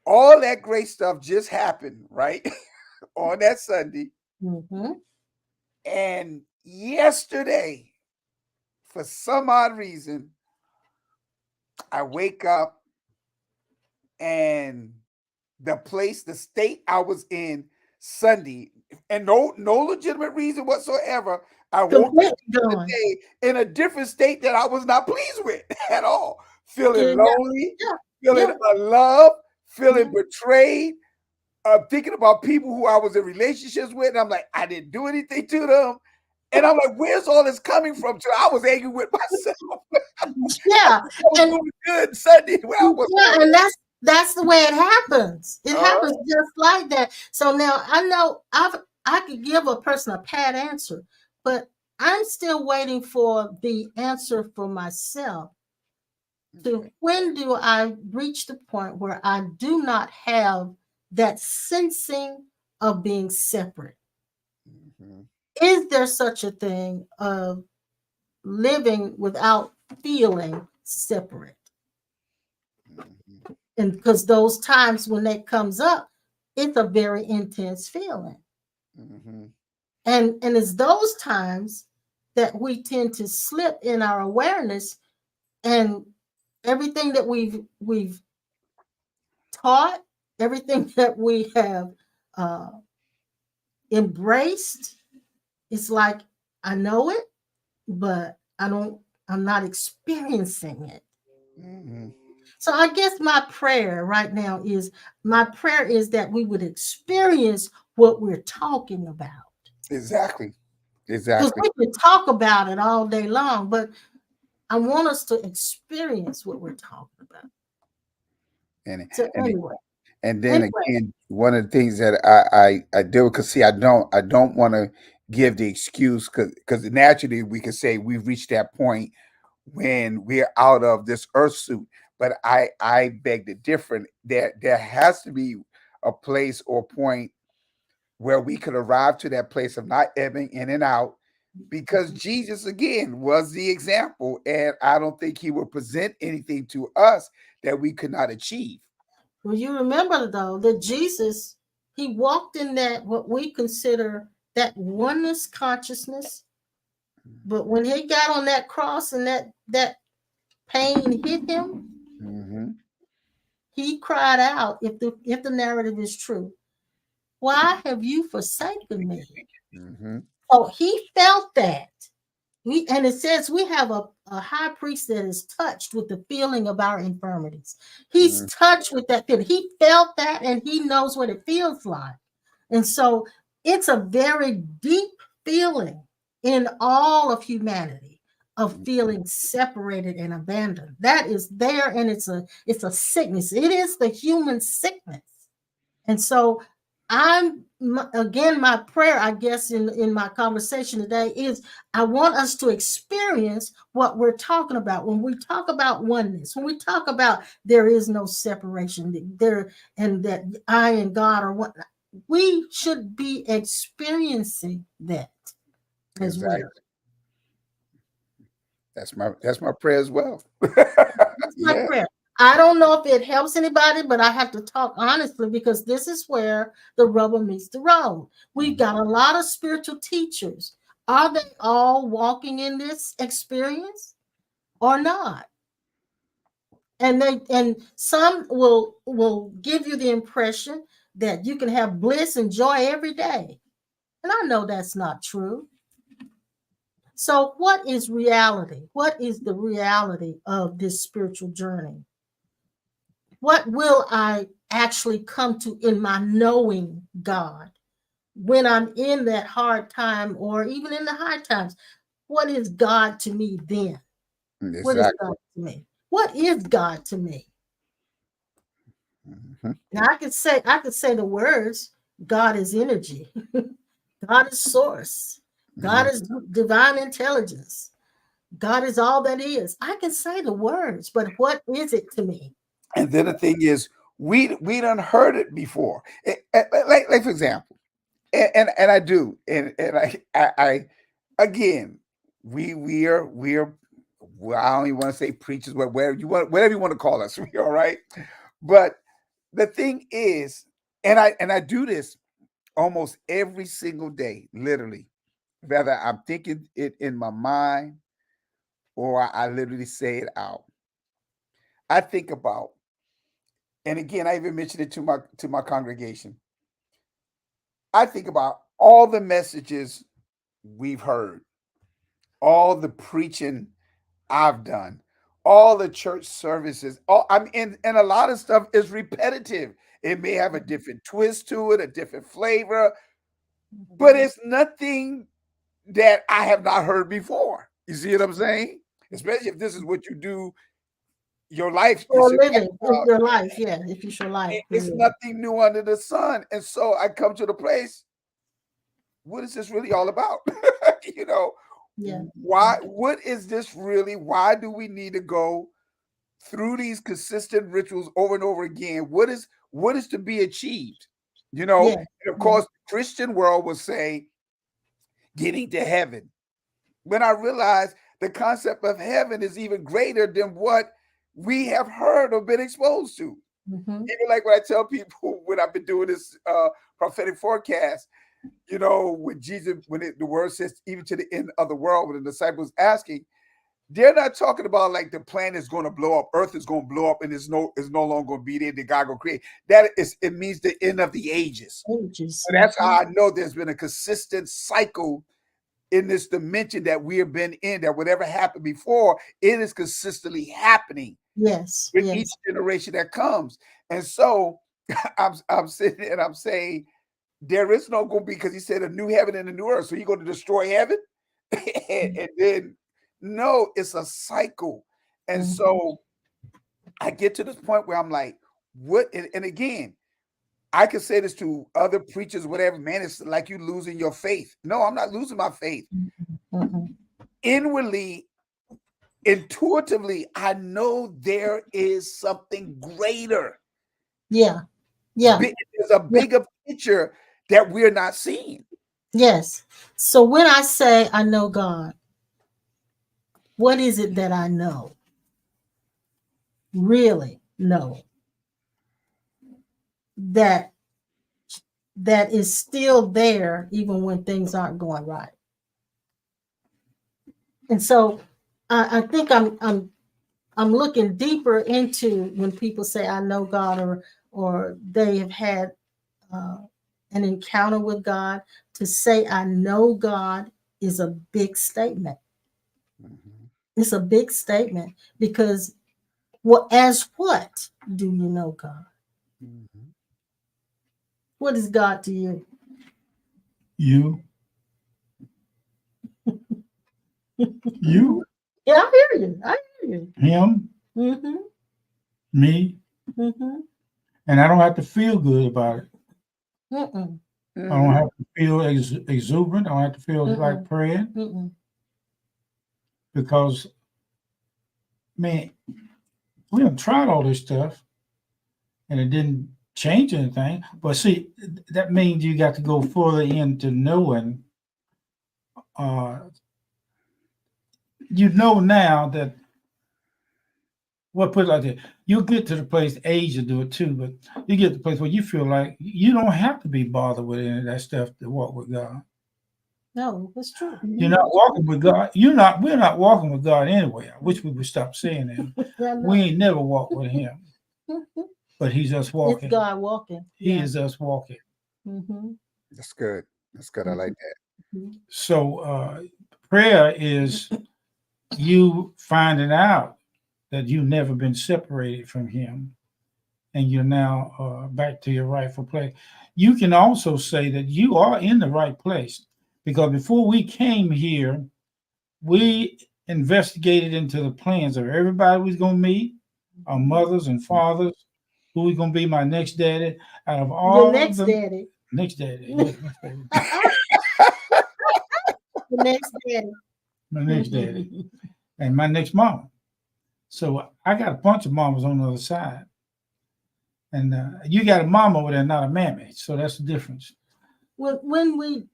All that great stuff just happened, right? On that Sunday. Mhm. And yesterday, for some odd reason, I wake up and the state I was in Sunday, and no legitimate reason whatsoever, I woke up Completely the gone. day in a different state that I was not pleased with at all. Feeling Yeah, lonely, yeah, feeling yeah, unloved, yeah. feeling betrayed, thinking about people who I was in relationships with. And I'm like, I didn't do anything to them. And I'm like, where's all this coming from? So I was angry with myself. Yeah, I was and doing good Sunday. When I was yeah, and that's the way it happens. It uh, happens just like that. So now I know I could give a person a pat answer, but I'm still waiting for the answer for myself. To when do I reach the point where I do not have that sensing of being separate? Mhm, Is there such a thing of living without feeling separate? mhm, And because those times when that comes up, it's a very intense feeling. mhm, And it's those times that we tend to slip in our awareness, and everything that we've taught, everything that we have uh, embraced, it's like I know it, but I'm not experiencing it. mhm. So I guess my prayer is that we would experience what we're talking about. Exactly. Because Exactly. we can talk about it all day long, but I want us to experience what we're talking about. And So and anyway, and then anyway, again, one of the things that I do, because see, I don't want to give the excuse, because naturally we could say we've reached that point when we're out of this earth suit. But I beg to differ. There has to be a place or point where we could arrive to that place of not ebbing in and out, because Jesus again was the example, and I don't think he would present anything to us that we could not achieve. Well, you remember though that Jesus, he walked in that what we consider that oneness consciousness, but when he got on that cross and that pain hit him, Mhm. he cried out, if the narrative is true, why have you forsaken me? Mhm. So he felt that. And it says we have a high priest that is touched with the feeling of our infirmities. He's Mhm. touched with that feeling. He felt that and he knows what it feels like. And so it's a very deep feeling in all of humanity of feeling separated and abandoned. That is there, and it's a sickness. It is the human sickness. And so again, my prayer, I guess, in my conversation today is I want us to experience what we're talking about when we talk about oneness, when we talk about there is no separation there, and that I and God are one. We should be experiencing that as well. Exactly. That's my prayer as well. That's my Yeah. prayer. I don't know if it helps anybody, but I have to talk honestly because this is where the rubber meets the road. We've got a lot of spiritual teachers. Are they all walking in this experience or not? And some will give you the impression that you can have bliss and joy every day. And I know that's not true. So what is reality? What is the reality of this spiritual journey? What will I actually come to in my knowing God when I'm in that hard time or even in the hard times? What is God to me then? What is Exactly. God to me? What is God to me? Mhm. Now I could say the words, God is energy, God is source, God Mhm. is divine intelligence, God is all that is. I can say the words, but what is it to me? And then the thing is, we done heard it before. Like for example, and I do, and I again, we are well, I don't even want to say preachers, whatever you want to call us, we all right. But the thing is, and I do this almost every single day, literally, whether I'm thinking it in my mind or I literally say it out. I think about, and again, I even mentioned it to my congregation. I think about all the messages we've heard, all the preaching I've done, all the church services. All I mean, and a lot of stuff is repetitive. It may have a different twist to it, a different flavor, but it's nothing that I have not heard before. You see what I'm saying? Especially if this is what you do, your life, For a living, in your life, yeah, if it's your life, it's period. nothing new under the sun. And so I come to the place, what is this really all about? you know, Yeah. what is this really? Why do we need to go through these consistent rituals over and over again? What is to be achieved? Yeah. And of Yeah. course, the Christian world will say getting to heaven. When I realized the concept of heaven is even greater than what we have heard or been exposed to. Mm-hmm. Even like when I tell people when I've been doing this prophetic forecast, when Jesus, the word says, even to the end of the world, when the disciples asking, they're not talking about like the planet is going to blow up, Earth is going to blow up, and is no longer going to be there. That God will create. It means the end of the ages. Ages. So that's how I know there's been a consistent cycle in this dimension that we have been in. That whatever happened before, it is consistently happening Yes. with each Yes. generation that comes. And so I'm sitting there and I'm saying, there is no going to be, because he said a new heaven and a new earth. So you're going to destroy heaven? and then, no, it's a cycle. And Mm-hmm. so I get to this point where I'm like, what? And again, I could say this to other preachers, whatever, man, it's like you losing your faith. No, I'm not losing my faith. Mm-hmm. Inwardly, intuitively, I know there is something greater. Yeah. Yeah. There's a bigger picture that we're not seeing. Yes. So when I say I know God, what is it that I know? Really know that is still there even when things aren't going right. And so I think I'm looking deeper into when people say I know God, or they have had an encounter with God. To say I know God is a big statement. Mhm. It's a big statement because what do you know God? Mhm. What is God to you? You, you, Yeah, I hear you. I hear you. him, Mm-hmm. me, Mm-hmm. and I don't have to feel good about it. Mm-mm. I don't Mhm. have to feel exuberant. I don't have to feel like Mm-mm. praying Mm-mm. because, man, we have tried all this stuff and it didn't change anything. But see, that means you got to go further into knowing. Uh, you know now that put it like that. You'll get to the place, age will do it too, but you get to the place where you feel like you don't have to be bothered with any of that stuff to walk with God. No, that's true. You're not walking with God. We're not walking with God anyway. I wish we would stop saying that. Yeah, We no. ain't never walked with him, but he's us It's walking. God walking. He Yeah. is us walking. Mm-hmm. That's good. That's good. I like that. Mm-hmm. So prayer is you finding out that you've never been separated from him and you're now back to your rightful place. You can also say that you are in the right place because before we came here, we investigated into the plans of everybody we's going to meet, our mothers and fathers, who was going to be my next daddy. Out of Your all of next them, daddy. next daddy, yeah, my favorite, The next daddy. my next daddy, and my next mama. So I got a bunch of mamas on the other side. And you got a mama over there, not a mammy. So that's the difference. When we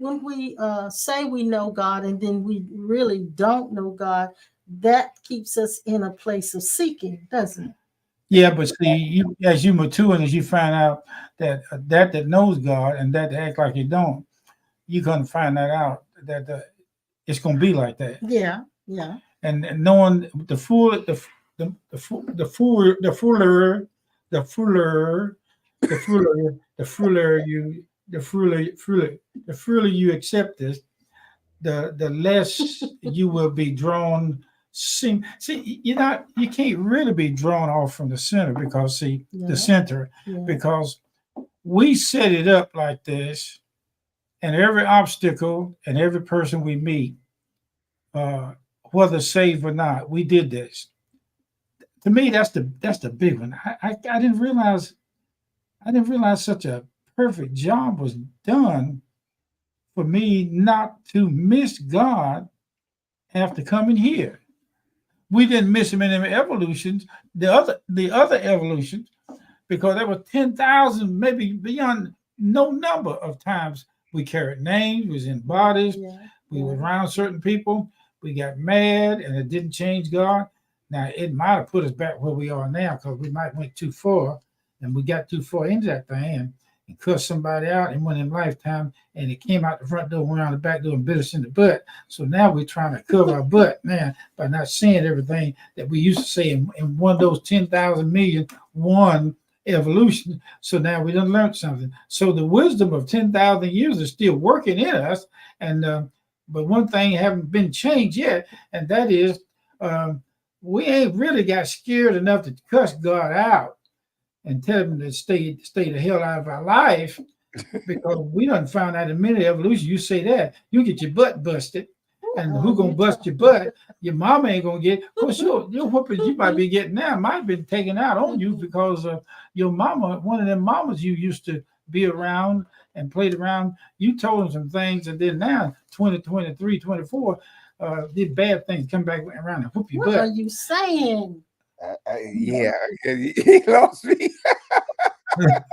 say we know God and then we really don't know God, that keeps us in a place of seeking, doesn't it? Yeah, but see, as you mature and as you find out that that knows God and that act like you don't, you're gonna find that out that it's gonna be like that. Yeah, yeah. And knowing the fool, the fool, the fooler, the fooler you accept this, the less you will be drawn. See, you can't really be drawn off from the center because Yeah, the center yeah. because we set it up like this, and every obstacle and every person we meet, uh, whether saved or not, we did this. To me, that's the big one. I didn't realize such a perfect job was done for me not to miss God after coming here. We didn't miss him in the evolutions, the other evolutions, because there were 10,000, maybe beyond no number of times we carried names, we was in bodies, Yeah, we yeah. were around certain people, we got mad, and it didn't change God. Now it might have put us back where we are now because we might went too far, and we got too far into that thing and cussed somebody out in one in lifetime, and it came out the front door, went around the back door, and bit us in the butt. So now we're trying to cover our butt now by not saying everything that we used to say in one of those 10,000 million one evolution. So now we done learned something. So the wisdom of 10,000 years is still working in us. And but one thing haven't been changed yet, and that is we ain't really got scared enough to cuss God out and tell him to stay the hell out of our life because we done found out in many evolution. You say that, you get your butt busted. And who gonna bust your butt? Your mama ain't gonna get. Of course, your whooping you might be getting now might have been taken out on you because your mama, one of them mamas you used to be around and played around. You told them some things, and then now 20, 23, 24, did bad things, come back around and whoop your What are butt. you saying? Yeah, he lost me. What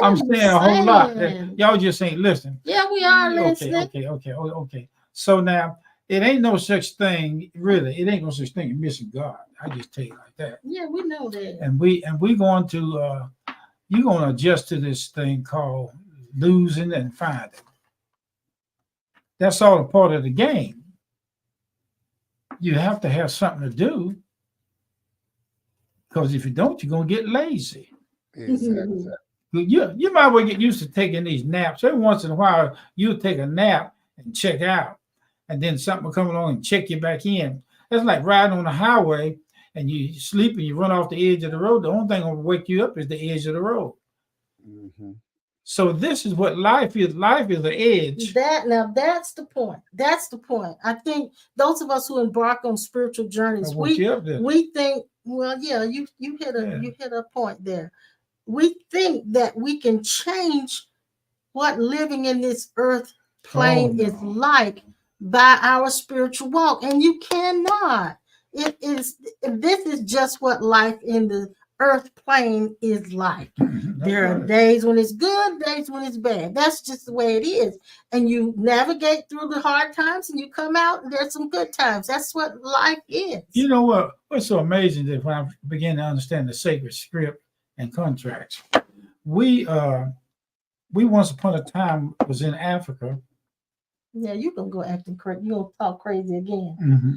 I'm are you saying a whole lot. saying? Y'all just ain't listening. Yeah, we are Okay, listening. okay. So now it ain't no such thing, really. It ain't no such thing as missing God. I just tell you like that. Yeah, we know that. And we going to you're gonna adjust to this thing called losing and finding. That's all a part of the game. You have to have something to do because if you don't, you're gonna get lazy. Exactly. You might well get used to taking these naps. Every once in a while, you'll take a nap and check out, and then something will come along and check you back in. That's like riding on the highway and you sleep and you run off the edge of the road. The only thing that will wake you up is the edge of the road. Mm-hmm. So this is what life is. Life is the edge. That's the point. That's the point. I think those of us who embark on spiritual journeys, we think, well, yeah, you hit a point there. We think that we can change what living in this earth plane is like by our spiritual walk, and you cannot. This is just what life in the earth plane is like. There are days when it's good, days when it's bad. That's just the way it is. And you navigate through the hard times and you come out and there's some good times. That's what life is. You know what? What's so amazing is when I began to understand the sacred script and contracts. We once upon a time was in Africa. Yeah, you're gonna go acting crazy. You're gonna talk crazy again. Mm-hmm.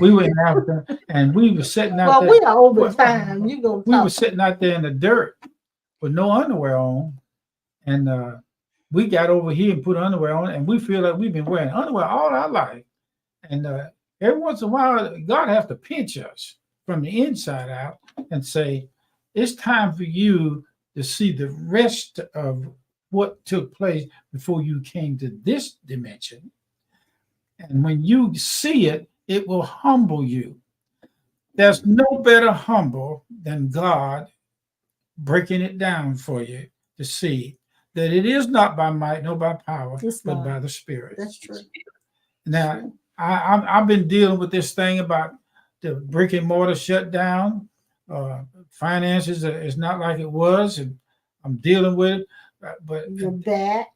We were in Africa and we were sitting out there. Well, we are over time. You gonna we were sitting out there in the dirt with no underwear on. And we got over here and put underwear on, and we feel like we've been wearing underwear all our life. And every once in a while, God has to pinch us from the inside out and say, it's time for you to see the rest of what took place before you came to this dimension. And when you see it, it will humble you. There's no better humble than God breaking it down for you to see that it is not by might, nor by power, but by the Spirit. That's true. Now, I've been dealing with this thing about the brick and mortar shutdown. Finances is not like it was, and I'm dealing with it. But your back,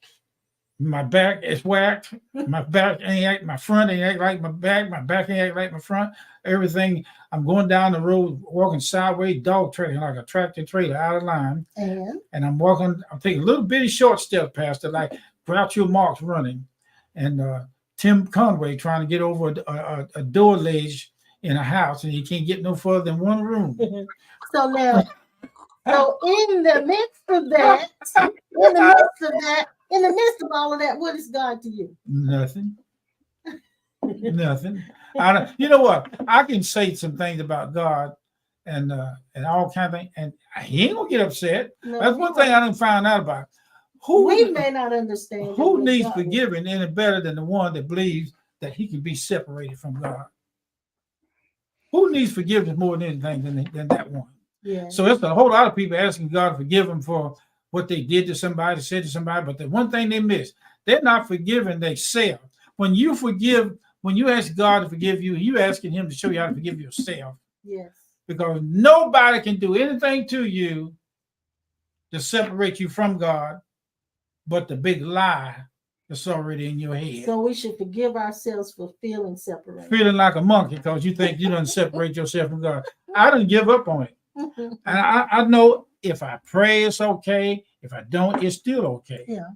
my back is whacked. My back ain't act. My front ain't act like my back. My back ain't act like my front. Everything. I'm going down the road, walking sideways, dog trailing like a tractor trailer out of line. And I'm walking. I'm taking little bitty short steps past it, like Groucho Marx running, and Tim Conway trying to get over a door ledge in a house, and he can't get no further than one room. So now, in the midst of all of that, what is God to you? Nothing. Nothing. You know what? I can say some things about God and all kind of things, and he ain't gonna get upset. No, that's one thing I didn't find out about. We may not understand. Who needs forgiving any better than the one that believes that he can be separated from God? Who needs forgiveness more than anything than that one? Yeah. So it's a whole lot of people asking God to forgive them for what they did to somebody, said to somebody, but the one thing they miss, they're not forgiving themselves. When you ask God to forgive you, you're asking him to show you how to forgive yourself. Yes. Because nobody can do anything to you to separate you from God but the big lie that's already in your head. So we should forgive ourselves for feeling separated. Feeling like a monkey because you think you don't separate yourself from God. I don't give up on it. And I know if I pray, it's okay. If I don't, it's still okay. Yeah.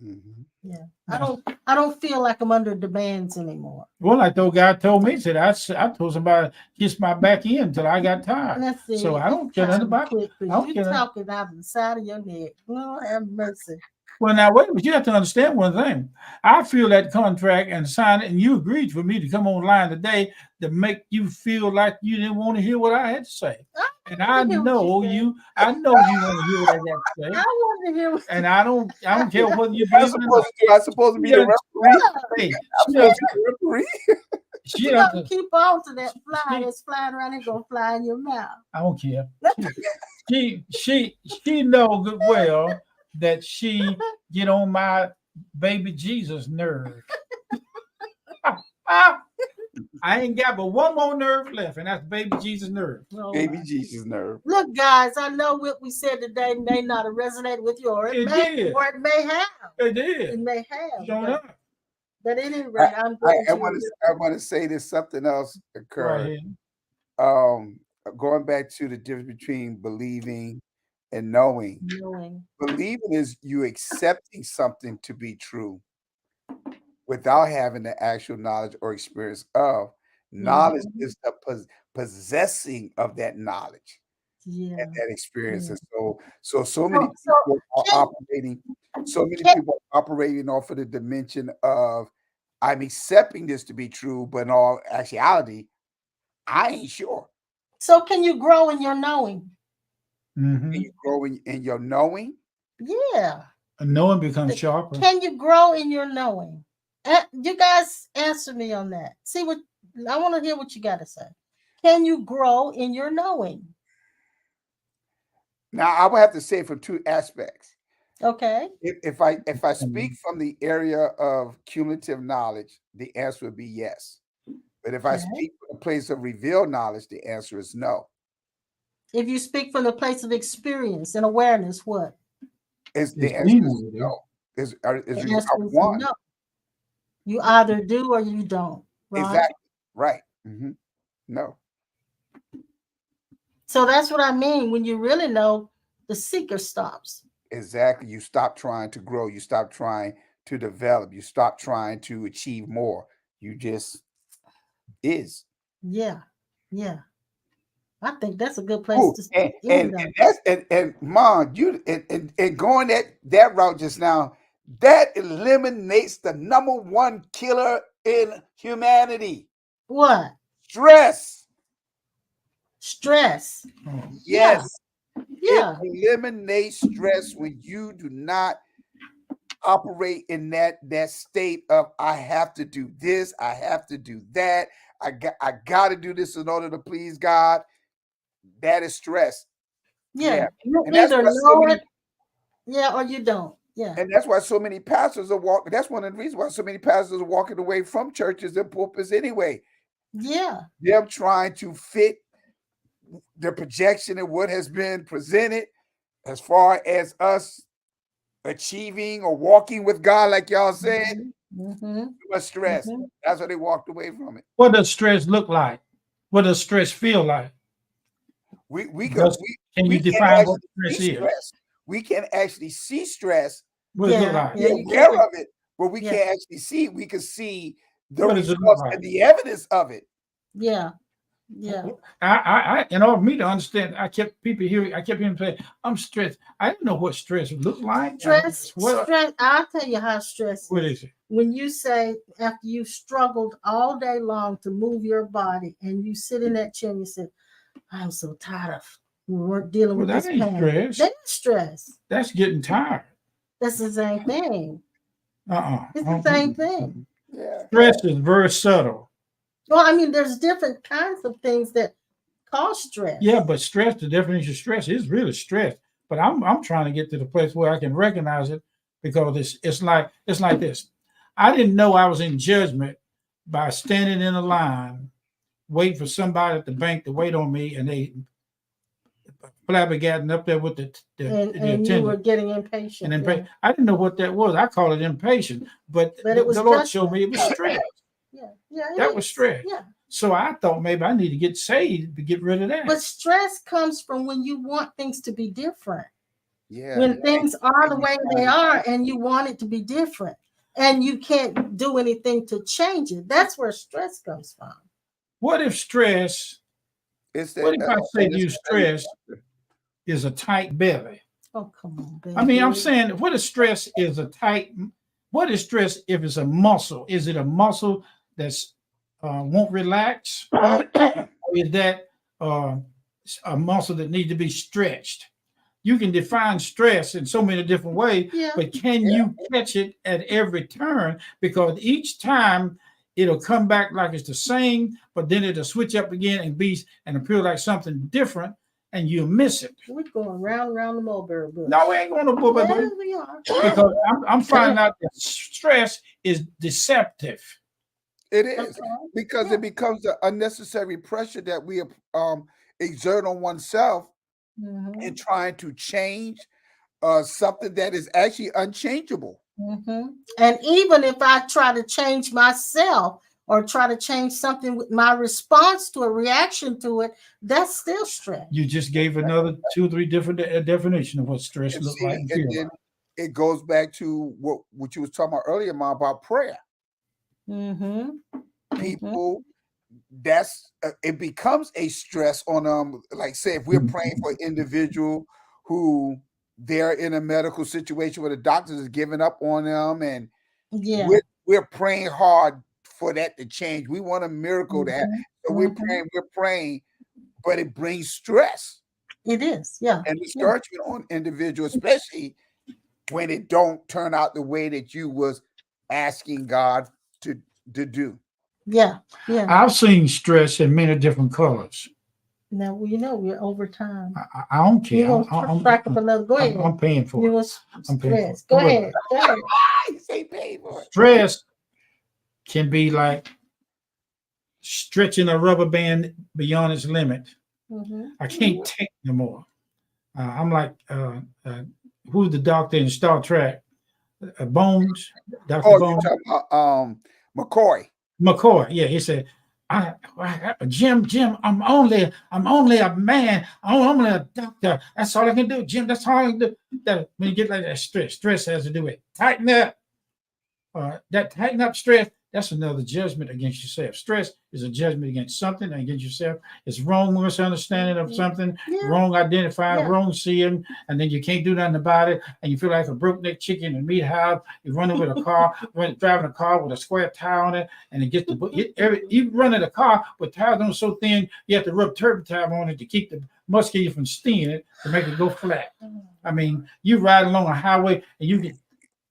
Mm-hmm. Yeah. I don't feel like I'm under demands anymore. Well, like the guy told me, said I told somebody kiss my back end until I got tired. So I don't care nothing about it. You're talking out of the side of your neck. Lord have mercy. Well, now wait a minute. You have to understand one thing. I feel that contract and sign it, and you agreed for me to come online today to make you feel like you didn't want to hear what I had to say. And I know you want to hear what I got to say. I want to hear. And I don't care whether you. I'm supposed to be the referee. She doesn't keep on to that fly that's flying around and gonna fly in your mouth. I don't care. She know good well that she get on my baby Jesus nerve. I ain't got but one more nerve left, and that's baby Jesus' nerve. Oh, Baby my. Jesus nerve. Look, guys, I know what we said today may not have resonated with you, or It may, did. or it may have. It It did. may have. Showing But, up. but at any rate, I'm glad I you were want to say this. Something else Right occurred. here. Going back to the difference between believing and knowing. knowing. Believing is you accepting something to be true without having the actual knowledge or experience of. Knowledge is the possessing of that knowledge Yeah. and that experience. Yeah. And so many So people are operating. So many people are operating off of the dimension of I'm accepting this to be true, but in all actuality, I ain't sure. So can you grow in your knowing? Mm-hmm. Can you grow in your knowing? Yeah. And knowing becomes sharper. Can you grow in your knowing? You guys answer me on that. See what I want to hear what you got to say. Can you grow in your knowing? Now, I would have to say from two aspects. Okay. If I speak from the area of cumulative knowledge, the answer would be yes. But if I Okay. speak from a place of revealed knowledge, the answer is no. If you speak from the place of experience and awareness, what? The answer is no. Is The answer is one. no. You either do or you don't. Right? Exactly. Right. Mm-hmm. No. So that's what I mean. When you really know, the seeker stops. Exactly. You stop trying to grow. You stop trying to develop. You stop trying to achieve more. You just is. Yeah. Yeah. I think that's a good place Ooh, to and that's and Mom, you and going that route just now, that eliminates the number one killer in humanity. What? Stress. Stress. Yes. Yeah. It eliminates stress when you do not operate in that state of I have to do this, I have to do that, I got to do this in order to please God. That is stress. Yeah. You And that's either why so know many, it, yeah, or you don't. Yeah. and that's why so many pastors are walking. That's one of the reasons why so many pastors are walking away from churches and pulpits anyway. Yeah. Them trying to fit the projection of what has been presented as far as us achieving or walking with God, like y'all said. Mm-hmm. Too much stress. Mm-hmm. That's why they walked away from it. What does stress look like? What does stress feel like? Can you define what stress is? Stress. We can actually see stress. What does it look like? Yeah, Be aware of it, but we can't actually see it. We can see the What does it results look like? and the evidence of it. Yeah. Yeah. I in order for me to understand, I kept hearing say, I'm stressed. I didn't know what stress looked like. Stress. I'll tell you how stress What is it? When you say after you've struggled all day long to move your body and you sit in that chair and you say, I'm so tired of dealing with this That ain't pain. stress. That's stress. That's getting tired. That's the same thing. It's the Uh-uh. same thing. Yeah. Stress is very subtle. Well, I mean, there's different kinds of things that cause stress. Yeah, but stress, the definition of stress is really stress. But I'm trying to get to the place where I can recognize it because it's like this. I didn't know I was in judgment by standing in a line, waiting for somebody at the bank to wait on me, and they flabbergasting up there with the attendant. You were getting impatient. I didn't know what that was. I call it impatient, but it was the Lord showed me it was stress. Yeah, that was stress. Yeah. So I thought maybe I need to get saved to get rid of that. But stress comes from when you want things to be different. Yeah. When things are the way they are and you want it to be different and you can't do anything to change it. That's where stress comes from. What if stress? What if I say to you stress is a tight belly? Oh, come on, baby. I mean, I'm saying, what if stress is a tight? What is stress if it's a muscle? Is it a muscle that's won't relax? Or is that a muscle that needs to be stretched? You can define stress in so many different ways, but can you catch it at every turn? Because each time it'll come back like it's the same, but then it'll switch up again and appear like something different, and you'll miss it. We're going round the mulberry bush. No, we ain't going to mulberry bush. We are. Because I'm finding out that stress is deceptive. It is, Okay. because Yeah. it becomes an unnecessary pressure that we exert on oneself in Mhm. trying to change something that is actually unchangeable. Mhm. And even if I try to change myself or try to change something with my response to a reaction to it, that's still stress. You just gave another 2 or 3 different definition of what stress And look like see, and and feel then like. it goes back to what you was talking about earlier, Ma, about prayer. Mhm. Mhm. People, that's it becomes a stress on them. Like, say, if we're praying for an individual who they're in a medical situation where the doctors is giving up on them, and Yeah. we're praying hard for that to change. We want a miracle to happen. Mhm. So Mhm. we're praying, but it brings stress It is. Yeah. and Yeah. discouragement on individuals, especially when it don't turn out the way that you was asking God to do. Yeah. Yeah. I've seen stress in many different colors. Now we're over time. I don't You care. want to track up another? Go ahead. I'm paying for You it. want I'm paying for it. stress? Go But ahead. Go ahead. You say pay for it. stress can be like stretching a rubber band beyond its limit. Mhm. I can't take no more. I'm like, who's the doctor in Star Trek? Bones, Doctor Oh, you Bones, talking about McCoy? McCoy. Yeah, he said, Jim, I'm only a man. I'm only a doctor. That's all I can do, Jim. That's all I can do. That when you get like that, stress has to do with tighten up. That tighten up stress, that's another judgment against yourself. Stress is a judgment against something and against yourself. It's wrong misunderstanding of something, Yeah. wrong identifying, Yeah. wrong seeing, and then you can't do nothing about it. And you feel like a broke neck chicken in a meat house. You're running with a car, driving a car with a square tire on it, and it gets you running a car with tires on so thin, you have to rub turpentine on it to keep the musky from stinging it to make it go flat. I mean, you ride along a highway and you get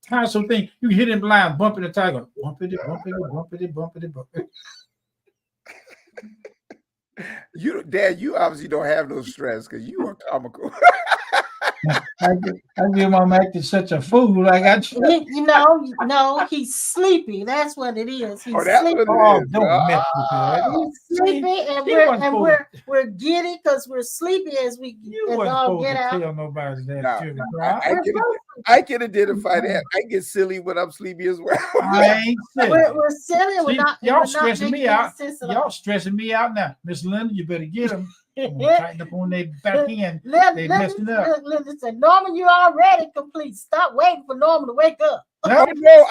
tire so thin, you hit him blind, bumping the tire, go bumpity, bumpity, bumpity, bumpity, bumpity. You, Dad, you obviously don't have no stress because you are comical. I give my Mac to such a fool. I got you. No, he's sleepy. That's what it is. Oh, He's that's sleepy. what Oh, it is. don't mess with that. He's sleepy, and He we're wasn't and supposed we're giddy because we're sleepy as we You as wasn't all supposed get to out. tell nobody that, No, Sugar I, Cry. I can I can identify that. I get silly when I'm sleepy as well. I ain't silly. We're silly. See, We're y'all not stressing making me any out. sense at Y'all all. stressing me out now. Miss Linda, you better get them. Let Tighten up on their back end. They me messing up. say, Norman, you already complete. Stop waiting for Norman to wake up. Oh no,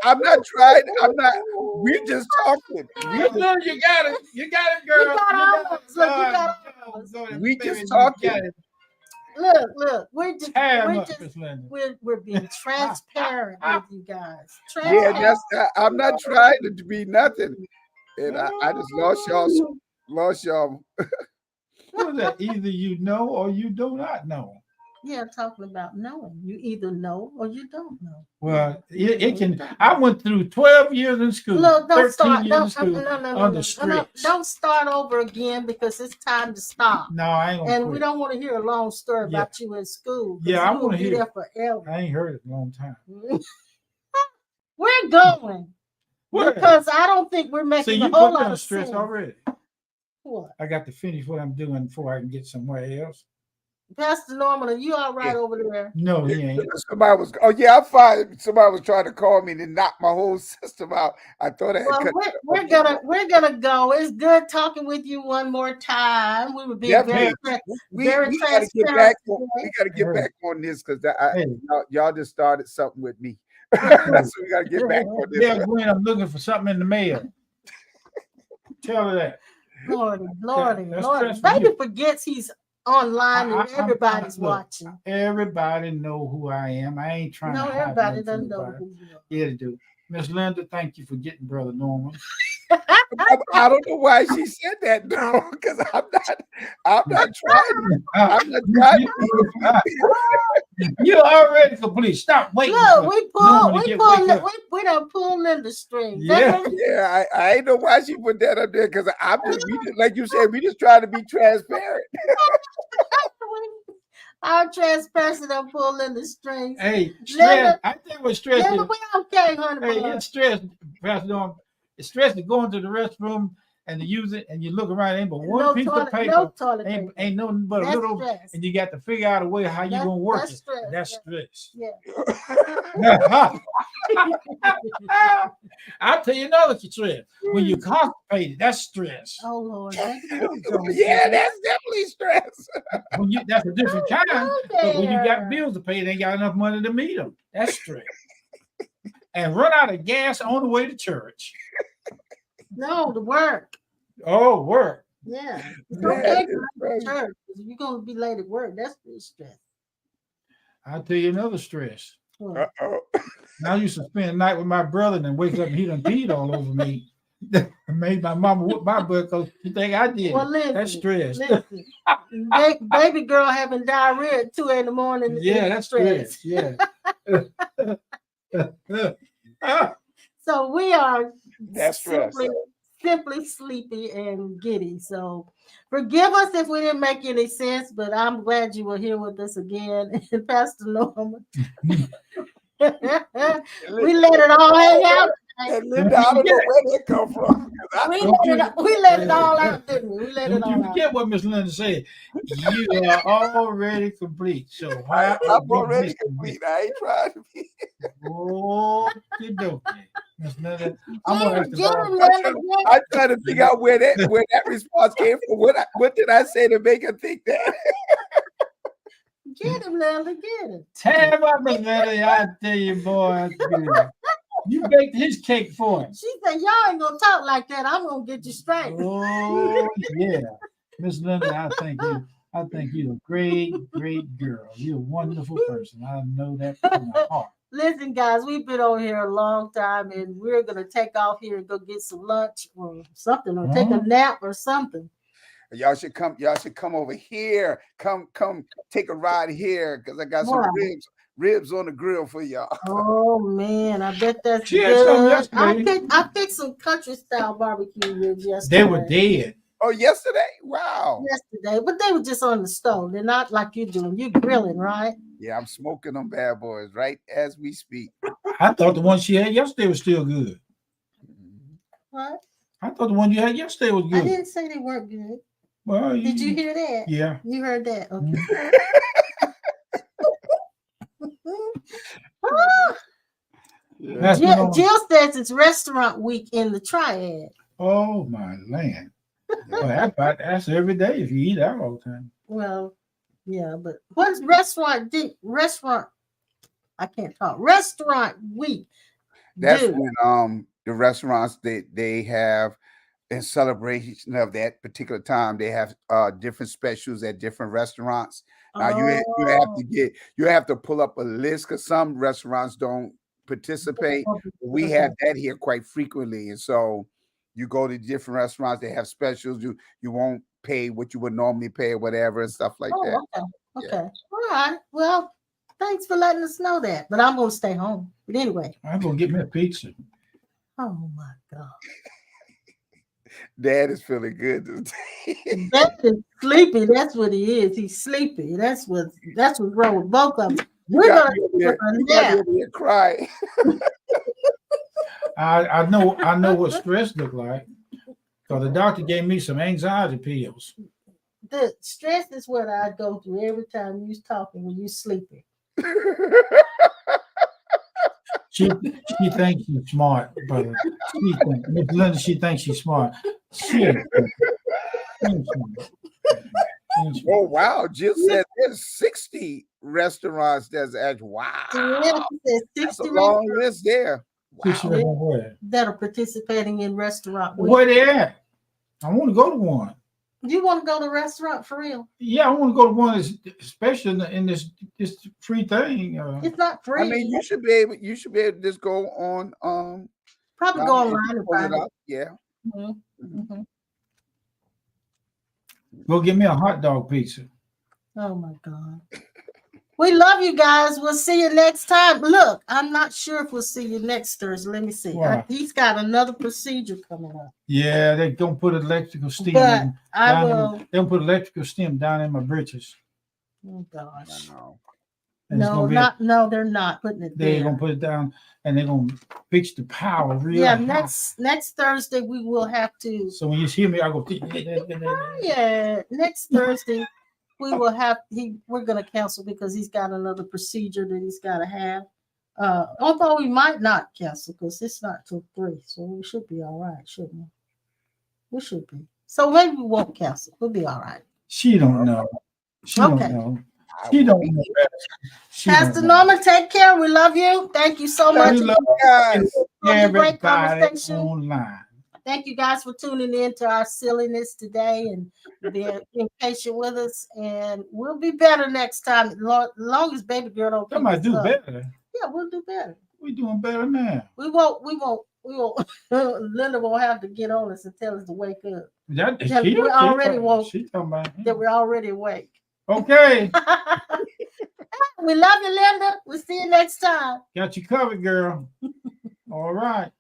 I'm not trying. I'm not. We're just talking. Miss Linda, you got it. You got it, girl. You got ours. Look, you got ours. We just You talking. got it. Look, we're just Tear 'em we're up, just Miss Linda. we're being transparent with you guys. Yeah, Transparent. I'm not trying to be nothing, and I just lost y'all. What is that? Either you know or you do not know. Yeah, talking about knowing. You either know or you don't know. Well, it can. I went through 12 years in school. Look, don't 13 start. years in Don't school no, under stress. don't start over again because it's time to stop. No, I ain't gonna And quit. we don't want to hear a long story Yeah. about you in school. Yeah, I you will wanna be hear there it. forever. I ain't heard it in a long time. We're going Where? because I don't think we're See, making you a whole put me lot on of stress sense. already. What? I got to finish what I'm doing before I can get somewhere else. Pastor Norman, are you all right over there? No, he ain't. Somebody was. Oh yeah, I'm fine. Somebody was trying to call me to knock my whole system out. I thought I had Well, cut. we're gonna go. It's good talking with you one more time. We were being very we very got to get transparent back. We today. got to get back on this because Hey. y'all just started something with me. So we got to get back on this. Yeah, Gwen, I'm looking for something in the mail. Tell her that. Lordy. That's stressful. Baby forgets he's online and everybody's look, watching. Everybody know who I am. I ain't trying No, to hide everybody nothing doesn't from know nobody. who you are. Yeah, they do. Miss Linda, thank you for getting Brother Norman. I don't know why she said that though, because I'm not trying. I'm not trying. You already complete. Stop waiting. Look, we up. done pulled in the string. Yeah. Yeah, I ain't know why she put that up there because we just, like you said, we just trying to be transparent. Our trash person done pulling the strings. Hey, stress. Linda, I think what stress Linda, is. we okay, honey. Hey, Bun. it's stress, Pastor Norm. It's stress to go into the restroom and to use it, and you look around, ain't but one No piece toilet, of paper, no toilet ain't, paper. ain't nothing but That's a little, stress. and you got to figure out a way how you That's- gonna work that's it. stress. That's stress. Yeah. I'll tell you another stress. When you're constipated, that's stress. Oh Lord. Yeah, that's definitely stress. When you, that's a different kind. But when you got There. bills to pay, they ain't got enough money to meet them. That's stress. And run out of gas on the way to church. No, the work. Oh, work. Yeah. It's That okay is to crazy. church. If you're gonna be late at work, that's pretty stress. I'll tell you another stress. Well, Uh-oh. I used to spend the night with my brother and then wake up and he done peed all over me. Made my mama whoop my butt because she think I did well, it. listen, That's stress. listen. Baby girl having diarrhea at 2 a.m. Yeah, that's stress. Yeah. So we are That's stress. simply sleepy and giddy. So forgive us if we didn't make any sense, but I'm glad you were here with us again, Pastor Norman. We let it all hang out. And Linda, I don't know where that come from. We let it all out, didn't we? We let it Don't you all out. forget what Miss Linda said. You are already complete. So why I'm already complete. I ain't trying to be. okay, Miss Linda, I'm gonna ask the Lord. I'm trying to figure out where that response came from. What did I say to make her think that? Get him, Linda, get him. Tell about Miss Linda, I tell you, boy, that's good. You baked his cake for him. She said, y'all ain't gonna talk like that. I'm gonna get you straight. Oh yeah, Miss Linda, I think you're a great, great girl. You're a wonderful person. I know that from my heart. Listen, guys, we've been over here a long time, and we're gonna take off here and go get some lunch or something, or take a nap or something. Y'all should come over here. Come take a ride here because I got some ribs on the grill for y'all. Oh man, I bet that's She had some good. yesterday. I picked some country style barbecue ribs yesterday. They were dead. Oh, yesterday? Wow. Yesterday, but they were just on the stove. They're not like you're doing. You're grilling, right? Yeah, I'm smoking them bad boys right as we speak. I thought the one she had yesterday was still good. What? I thought the one you had yesterday was I good. didn't say they weren't good. Well, Did you hear that? Yeah. You heard that? Okay. Jill says it's restaurant week in the Triad. Oh my land. Well, that's every day if you eat out all the time. Well, yeah, but what's restaurant? I can't talk. Restaurant week. That's when the restaurants they have in celebration of that particular time, they have different specials at different restaurants. Now you have to pull up a list because some restaurants don't participate. We have that here quite frequently, and so you go to different restaurants, they have specials. You won't pay what you would normally pay or whatever and stuff like that. Okay. Yeah. All right. Well, thanks for letting us know that. But I'm gonna stay home. But anyway. I'm gonna get me a pizza. Oh my God. Dad is feeling good today. Dad is sleepy. That's what he is. He's sleepy. That's what's wrong with both of them. We're gonna cry. I know what stress look like. So the doctor gave me some anxiety pills. The stress is what I go through every time you're talking when you're sleeping. She thinks she's smart, brother. Miss Linda, she thinks she's smart. Oh wow! Jill said there's 60 restaurants. That's wow. That's a long list there. Wow. That are participating in restaurant week. Where they at? I want to go to one. You want to go to a restaurant for real? Yeah, I want to go to one, especially in this free thing. It's not free. I mean, you should be able to just go on. Probably go online and find it. Yeah. Mm-hmm. Mm-hmm. Go get me a hot dog pizza. Oh my God. We love you guys. We'll see you next time. Look, I'm not sure if we'll see you next Thursday. Let me see. He's got another procedure coming up. Yeah, they're gonna put electrical stem. But I will. They'll put electrical stem down in my britches. Oh gosh. No. And it's No, gonna be no, they're not putting it they're there. gonna put it down and they're gonna fix the power real Yeah, high. next Thursday we will have to. So when you hear me, I go. Yeah, next Thursday we will have. We're gonna cancel because he's got another procedure that he's got to have. Although we might not cancel because it's not till 3, so we should be all right, shouldn't we? We should be. So maybe we won't cancel. We'll be all right. She don't know. She Okay. don't know. I She will don't be know. She Pastor don't know. Norman, take care. We love you. Thank you so much. We love guys. Great everybody conversation. online. Thank you guys for tuning in to our silliness today and being patient with us. And we'll be better next time. Long as baby girl don't keep Somebody us do up. better. Yeah, we'll do better. We doing better now. We won't. Linda won't have to get on us and tell us to wake up. We're already woke. She talking about That we're already awake. okay. We love you, Linda. We'll see you next time. Got you covered, girl. All right.